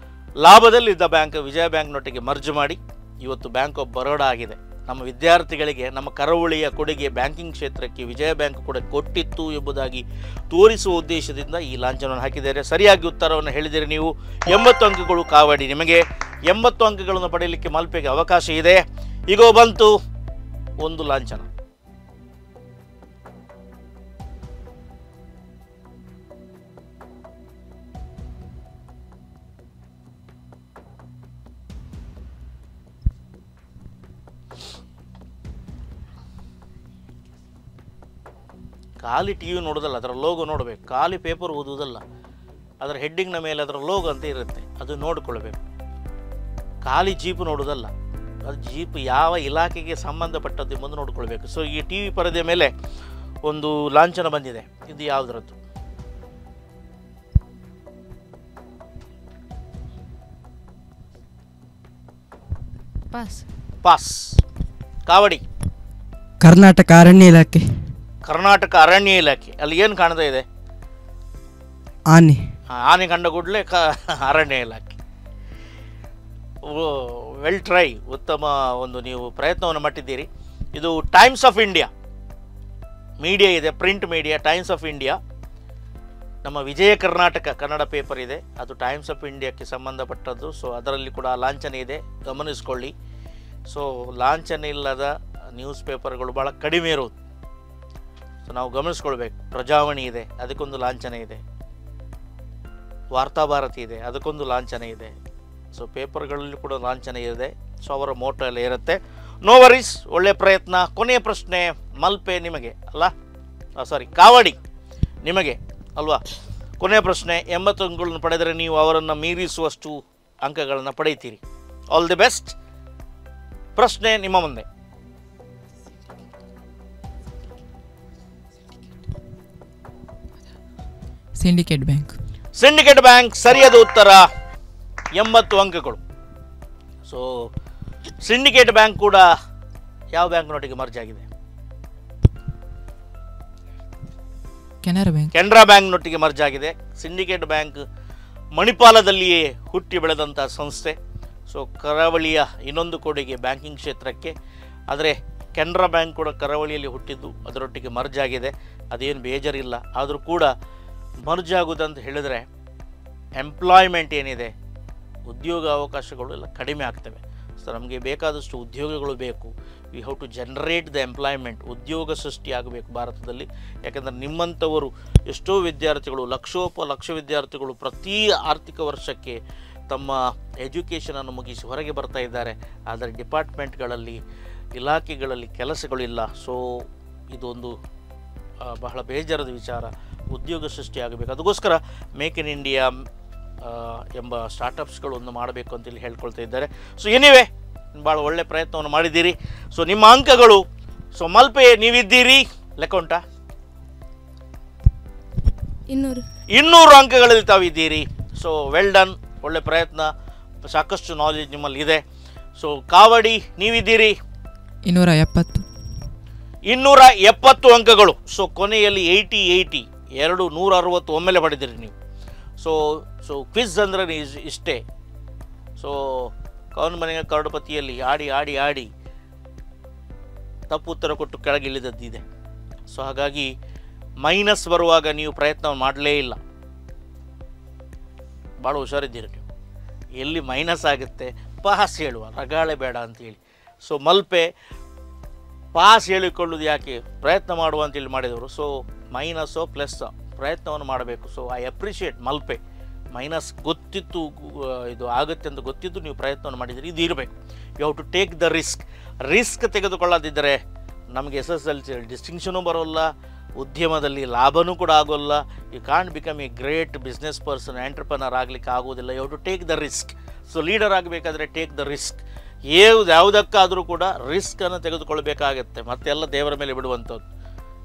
ಲಾಭದಲ್ಲಿದ್ದ ಬ್ಯಾಂಕ್ ವಿಜಯ ಬ್ಯಾಂಕ್ನೊಟ್ಟಿಗೆ ಮರ್ಜ್ ಮಾಡಿ ಇವತ್ತು ಬ್ಯಾಂಕ್ ಆಫ್ ಬರೋಡಾ ಆಗಿದೆ. ನಮ್ಮ ವಿದ್ಯಾರ್ಥಿಗಳಿಗೆ ನಮ್ಮ ಕರಾವಳಿಯ ಕೊಡುಗೆ ಬ್ಯಾಂಕಿಂಗ್ ಕ್ಷೇತ್ರಕ್ಕೆ ವಿಜಯ ಬ್ಯಾಂಕ್ ಕೂಡ ಕೊಟ್ಟಿತ್ತು ಎಂಬುದಾಗಿ ತೋರಿಸುವ ಉದ್ದೇಶದಿಂದ ಈ ಲಾಂಛನವನ್ನು ಹಾಕಿದ್ದಾರೆ. ಸರಿಯಾಗಿ ಉತ್ತರವನ್ನು ಹೇಳಿದರೆ ನೀವು. 80 ಅಂಕಗಳು ಕಾವಡಿ ನಿಮಗೆ. 80 ಅಂಕಗಳನ್ನು ಪಡೆಯಲಿಕ್ಕೆ ಮಲ್ಪೆಗೆ ಅವಕಾಶ ಇದೆ. ಈಗ ಬಂತು ಒಂದು ಲಾಂಛನ. ಖಾಲಿ ಟಿ ವಿ ನೋಡೋದಲ್ಲ, ಅದರ ಲೋಗೋ ನೋಡಬೇಕು. ಖಾಲಿ ಪೇಪರ್ ಓದುವುದಲ್ಲ, ಅದರ ಹೆಡ್ಡಿಂಗ್ನ ಮೇಲೆ ಅದರ ಲೋಗೋ ಅಂತ ಇರುತ್ತೆ, ಅದು ನೋಡಿಕೊಳ್ಬೇಕು. ಖಾಲಿ ಜೀಪ್ ನೋಡೋದಲ್ಲ, ಅದು ಜೀಪ್ ಯಾವ ಇಲಾಖೆಗೆ ಸಂಬಂಧಪಟ್ಟದ್ದು ಎಂಬುದು ನೋಡಿಕೊಳ್ಬೇಕು. ಸೊ ಈ ಟಿ ವಿ ಪರದೆ ಮೇಲೆ ಒಂದು ಲಾಂಛನ ಬಂದಿದೆ, ಇದು ಯಾವುದರದ್ದು? ಪಾಸ್. ಪಾಸ್. ಕಾವಡಿ. ಕರ್ನಾಟಕ ಅರಣ್ಯ ಇಲಾಖೆ. ಕರ್ನಾಟಕ ಅರಣ್ಯ ಇಲಾಖೆ. ಅಲ್ಲಿ ಏನು ಕಾಣ್ತಾ ಇದೆ? ಆನೆ. ಆನೆ ಕಂಡ ಕೂಡಲೇ ಅರಣ್ಯ ಇಲಾಖೆ. Well try. ಉತ್ತಮ ಒಂದು ನೀವು ಪ್ರಯತ್ನವನ್ನು ಮಾಡಿದ್ದೀರಿ. ಇದು ಟೈಮ್ಸ್ ಆಫ್ ಇಂಡಿಯಾ ಮೀಡಿಯಾ ಇದೆ, print media times of India. ನಮ್ಮ ವಿಜಯ ಕರ್ನಾಟಕ ಕನ್ನಡ ಪೇಪರ್ ಇದೆ, ಅದು ಟೈಮ್ಸ್ ಆಫ್ ಇಂಡಿಯಾಕ್ಕೆ ಸಂಬಂಧಪಟ್ಟದ್ದು. ಸೊ ಅದರಲ್ಲಿ ಕೂಡ ಲಾಂಛನ ಇದೆ, ಗಮನಿಸ್ಕೊಳ್ಳಿ. ಸೊ ಲಾಂಛನ ಇಲ್ಲದ ನ್ಯೂಸ್ ಪೇಪರ್ಗಳು ಭಾಳ ಕಡಿಮೆ ಇರೋದು. ಸೊ ನಾವು ಗಮನಿಸ್ಕೊಳ್ಬೇಕು. ಪ್ರಜಾವಾಣಿ ಇದೆ, ಅದಕ್ಕೊಂದು ಲಾಂಛನ ಇದೆ. ವಾರ್ತಾಭಾರತಿ ಇದೆ, ಅದಕ್ಕೊಂದು ಲಾಂಛನ ಇದೆ. ಸೊ ಪೇಪರ್ಗಳಲ್ಲಿ ಕೂಡ ಲಾಂಛನ ಇದೆ. ಸೊ ಅವರ ಮೋಟೋ ಎಲ್ಲ ಇರುತ್ತೆ. ನೋ ವರೀಸ್, ಒಳ್ಳೆ ಪ್ರಯತ್ನ. ಕೊನೆಯ ಪ್ರಶ್ನೆ ಮಲ್ಪೆ ನಿಮಗೆ ಅಲ್ಲ, ಸಾರಿ ಕಾವಡಿ ನಿಮಗೆ ಅಲ್ವಾ? ಕೊನೆಯ ಪ್ರಶ್ನೆ. 80 ಅಂಕಗಳನ್ನು ಪಡೆದರೆ ನೀವು ಅವರನ್ನು ಮೀರಿಸುವಷ್ಟು ಅಂಕಗಳನ್ನು ಪಡೆಯುತ್ತೀರಿ. All the best. ಪ್ರಶ್ನೆ ನಿಮ್ಮ ಮುಂದೆ. Syndicate bank. ಸಿಂಡಿಕೇಟ್ ಬ್ಯಾಂಕ್ ಸರಿಯಾದ ಉತ್ತರ. 80 ಅಂಕಗಳು. ಸೊ ಸಿಂಡಿಕೇಟ್ ಬ್ಯಾಂಕ್ ಕೂಡ ಯಾವ ಬ್ಯಾಂಕ್ನೊಟ್ಟಿಗೆ ಮರ್ಜ್ ಆಗಿದೆ? ಕೆನರಾ ಬ್ಯಾಂಕ್. ಕೆನರಾ ಬ್ಯಾಂಕ್ನೊಟ್ಟಿಗೆ ಮರ್ಜ್ ಆಗಿದೆ. ಸಿಂಡಿಕೇಟ್ ಬ್ಯಾಂಕ್ ಮಣಿಪಾಲದಲ್ಲಿಯೇ ಹುಟ್ಟಿ ಬೆಳೆದಂಥ ಸಂಸ್ಥೆ. ಸೊ ಕರಾವಳಿಯ ಇನ್ನೊಂದು ಕೊಡುಗೆ ಬ್ಯಾಂಕಿಂಗ್ ಕ್ಷೇತ್ರಕ್ಕೆ. ಆದರೆ ಕೆನರಾ ಬ್ಯಾಂಕ್ ಕೂಡ ಕರಾವಳಿಯಲ್ಲಿ ಹುಟ್ಟಿದ್ದು, ಅದರೊಟ್ಟಿಗೆ ಮರ್ಜ್ ಆಗಿದೆ. ಅದೇನು ಬೇಜಾರಿಲ್ಲ. ಆದರೂ ಕೂಡ ಮರ್ಜ್ ಆಗುವುದಂತ ಹೇಳಿದರೆ ಎಂಪ್ಲಾಯ್ಮೆಂಟ್ ಏನಿದೆ, ಉದ್ಯೋಗ ಅವಕಾಶಗಳು ಎಲ್ಲ ಕಡಿಮೆ ಆಗ್ತವೆ. ಸೊ ನಮಗೆ ಬೇಕಾದಷ್ಟು ಉದ್ಯೋಗಗಳು ಬೇಕು. We have to generate the employment. ಉದ್ಯೋಗ ಸೃಷ್ಟಿ ಆಗಬೇಕು ಭಾರತದಲ್ಲಿ. ಯಾಕೆಂದರೆ ನಿಮ್ಮಂಥವರು ಎಷ್ಟೋ ವಿದ್ಯಾರ್ಥಿಗಳು, ಲಕ್ಷೋಪಲಕ್ಷ ವಿದ್ಯಾರ್ಥಿಗಳು ಪ್ರತಿ ಆರ್ಥಿಕ ವರ್ಷಕ್ಕೆ ತಮ್ಮ ಎಜುಕೇಷನನ್ನು ಮುಗಿಸಿ ಹೊರಗೆ ಬರ್ತಾ ಇದ್ದಾರೆ. ಆದರೆ ಡಿಪಾರ್ಟ್ಮೆಂಟ್ಗಳಲ್ಲಿ, ಇಲಾಖೆಗಳಲ್ಲಿ ಕೆಲಸಗಳಿಲ್ಲ. ಸೊ ಇದೊಂದು ಬಹಳ ಬೇಜಾರದ ವಿಚಾರ. ಉದ್ಯೋಗ ಸೃಷ್ಟಿ ಆಗಬೇಕು. ಅದಕ್ಕೋಸ್ಕರ ಮೇಕ್ ಇನ್ ಇಂಡಿಯಾ ಎಂಬ ಸ್ಟಾರ್ಟಪ್ಸ್ಗಳು ಒಂದು ಮಾಡಬೇಕು ಅಂತೇಳಿ ಹೇಳ್ಕೊಳ್ತಾ ಇದ್ದಾರೆ. ಸೊ ಎನಿವೆ, ಭಾಳ ಒಳ್ಳೆ ಪ್ರಯತ್ನವನ್ನು ಮಾಡಿದ್ದೀರಿ. ಸೊ ನಿಮ್ಮ ಅಂಕಗಳು, ಸೊ ಮಲ್ಪೆ ನೀವಿದ್ದೀರಿ, ಲೆಕ್ಕ ಉಂಟಾ? 200 ಅಂಕಗಳಲ್ಲಿ ತಾವಿದ್ದೀರಿ. ಸೊ ವೆಲ್ ಡನ್, ಒಳ್ಳೆ ಪ್ರಯತ್ನ, ಸಾಕಷ್ಟು ನಾಲೆಜ್ ನಿಮ್ಮಲ್ಲಿ ಇದೆ. ಸೊ ಕಾವಡಿ ನೀವಿದ್ದೀರಿ 270 ಅಂಕಗಳು. ಸೊ ಕೊನೆಯಲ್ಲಿ 80 160 ಒಮ್ಮೆಲೆ ಪಡೆದಿರಿ ನೀವು. ಸೊ ಕ್ವಿಜ್ ಅಂದರೆ ಇಷ್ಟೇ. ಸೊ ಕವನ ಮನೆಯ ಕರಡುಪತಿಯಲ್ಲಿ ಆಡಿ ತಪ್ಪು ಉತ್ತರ ಕೊಟ್ಟು ಕೆಳಗಿಳಿದದ್ದಿದೆ. ಸೊ ಹಾಗಾಗಿ ಮೈನಸ್ ಬರುವಾಗ ನೀವು ಪ್ರಯತ್ನವನ್ನು ಮಾಡಲೇ ಇಲ್ಲ. ಭಾಳ ಹುಷಾರಿದ್ದೀರಿ ನೀವು. ಎಲ್ಲಿ ಮೈನಸ್ ಆಗುತ್ತೆ ಪಾಸ್ ಹೇಳುವ, ರಗಾಳೆ ಬೇಡ ಅಂತೇಳಿ. ಸೊ ಮಲ್ಪೆ ಪಾಸ್ ಹೇಳಿಕೊಳ್ಳೋದು ಯಾಕೆ, ಪ್ರಯತ್ನ ಮಾಡುವ ಅಂತೇಳಿ ಮಾಡಿದವರು. ಸೊ ಮೈನಸ್ಸೋ ಪ್ಲಸ್ಸೋ ಪ್ರಯತ್ನವನ್ನು ಮಾಡಬೇಕು. So I appreciate Malpe. Minus ಗೊತ್ತಿತ್ತು, ಇದು ಆಗುತ್ತೆ ಅಂತ ಗೊತ್ತಿದ್ದು ನೀವು ಪ್ರಯತ್ನವನ್ನು ಮಾಡಿದ್ದೀರಿ. ಇದು ಇರಬೇಕು. You have to take the risk ತೆಗೆದುಕೊಳ್ಳದಿದ್ದರೆ ನಮಗೆ SSLC ಡಿಸ್ಟಿಂಕ್ಷನೂ ಬರೋಲ್ಲ, ಉದ್ಯಮದಲ್ಲಿ ಲಾಭನೂ ಕೂಡ ಆಗೋಲ್ಲ. You can't become a great business person, entrepreneur ಆಗಲಿಕ್ಕೆ ಆಗೋದಿಲ್ಲ. You have to take the risk. So leader ಆಗಬೇಕಾದ್ರೆ ಟೇಕ್ ದ ರಿಸ್ಕ್. ಯಾವುದಕ್ಕಾದರೂ ಕೂಡ ರಿಸ್ಕನ್ನು ತೆಗೆದುಕೊಳ್ಬೇಕಾಗತ್ತೆ. ಮತ್ತೆಲ್ಲ ದೇವರ ಮೇಲೆ ಬಿಡುವಂಥದ್ದು.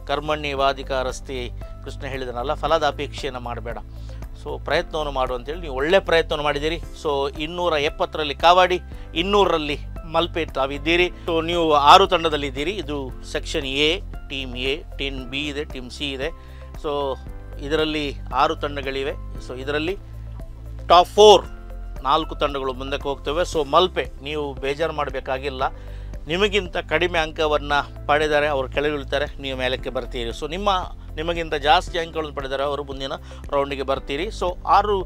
ಕರ್ಮಣ್ಯವಾಧಿಕಾರಸ್ತಿ ಕೃಷ್ಣ ಹೇಳಿದನಲ್ಲ, ಫಲದ ಅಪೇಕ್ಷೆಯನ್ನು ಮಾಡಬೇಡ. ಸೊ ಪ್ರಯತ್ನವನ್ನು ಮಾಡುವಂಥೇಳಿ ನೀವು ಒಳ್ಳೆ ಪ್ರಯತ್ನವನ್ನು ಮಾಡಿದ್ದೀರಿ. ಸೊ 270ರಲ್ಲಿ ಕಾವಾಡಿ, 200ರಲ್ಲಿ ಮಲ್ಪೆ ತಾವಿದ್ದೀರಿ. ಸೊ ನೀವು 6 ತಂಡದಲ್ಲಿದ್ದೀರಿ. ಇದು section A, team A, team B ಇದೆ, ಟೀಮ್ ಸಿ ಇದೆ. ಸೊ ಇದರಲ್ಲಿ 6 ತಂಡಗಳಿವೆ. ಸೊ ಇದರಲ್ಲಿ ಟಾಪ್ 4 ತಂಡಗಳು ಮುಂದಕ್ಕೆ ಹೋಗ್ತವೆ. ಸೊ ಮಲ್ಪೆ ನೀವು ಬೇಜಾರು ಮಾಡಬೇಕಾಗಿಲ್ಲ. ನಿಮಗಿಂತ ಕಡಿಮೆ ಅಂಕವನ್ನು ಪಡೆದರೆ ಅವರು ಕೆಳಗಿಳಿತಾರೆ, ನೀವು ಮೇಲಕ್ಕೆ ಬರ್ತೀರಿ. ಸೊ ನಿಮಗಿಂತ ಜಾಸ್ತಿ ಅಂಕಗಳನ್ನು ಪಡೆದರೆ ಅವರು ಮುಂದಿನ ರೌಂಡಿಗೆ ಬರ್ತೀರಿ. ಸೊ 6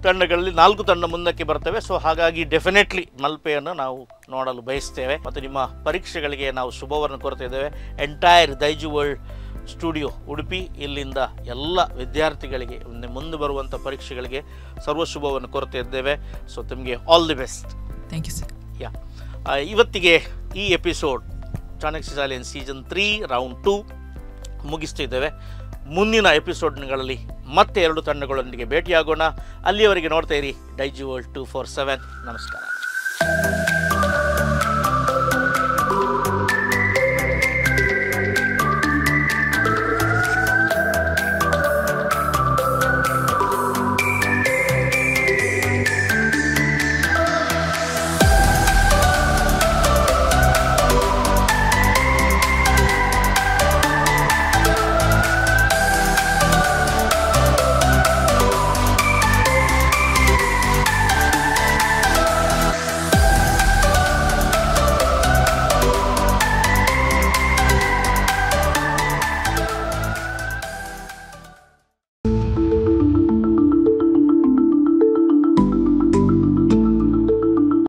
ತಂಡಗಳಲ್ಲಿ 4 ತಂಡ ಮುಂದಕ್ಕೆ ಬರ್ತವೆ. ಸೊ ಹಾಗಾಗಿ ಡೆಫಿನೆಟ್ಲಿ ಮಲ್ಪೆಯನ್ನು ನಾವು ನೋಡಲು ಬಯಸ್ತೇವೆ ಮತ್ತು ನಿಮ್ಮ ಪರೀಕ್ಷೆಗಳಿಗೆ ನಾವು ಶುಭವನ್ನು ಕೋರ್ತಾ ಇದ್ದೇವೆ. Entire Daiji world studio Udupi ಇಲ್ಲಿಂದ ಎಲ್ಲ ವಿದ್ಯಾರ್ಥಿಗಳಿಗೆ ಮುಂದೆ ಬರುವಂಥ ಪರೀಕ್ಷೆಗಳಿಗೆ ಸರ್ವ ಶುಭವನ್ನು ಕೋರ್ತಾ ಇದ್ದೇವೆ. ಸೊ ನಿಮಗೆ all the best. Thank you sir. ಇವತ್ತಿಗೆ ಈ episode Chanakya challenge season 3 round 2 ಮುಗಿಸ್ತಿದ್ದೇವೆ. ಮುಂದಿನ ಎಪಿಸೋಡ್ಗಳಲ್ಲಿ ಮತ್ತೆ 2 ತಂಡಗಳೊಂದಿಗೆ ಭೇಟಿಯಾಗೋಣ. ಅಲ್ಲಿಯವರೆಗೆ ನೋಡ್ತಾ ಇರಿ ದೈಜು ವರ್ಲ್ಡ್ 247. ನಮಸ್ಕಾರ.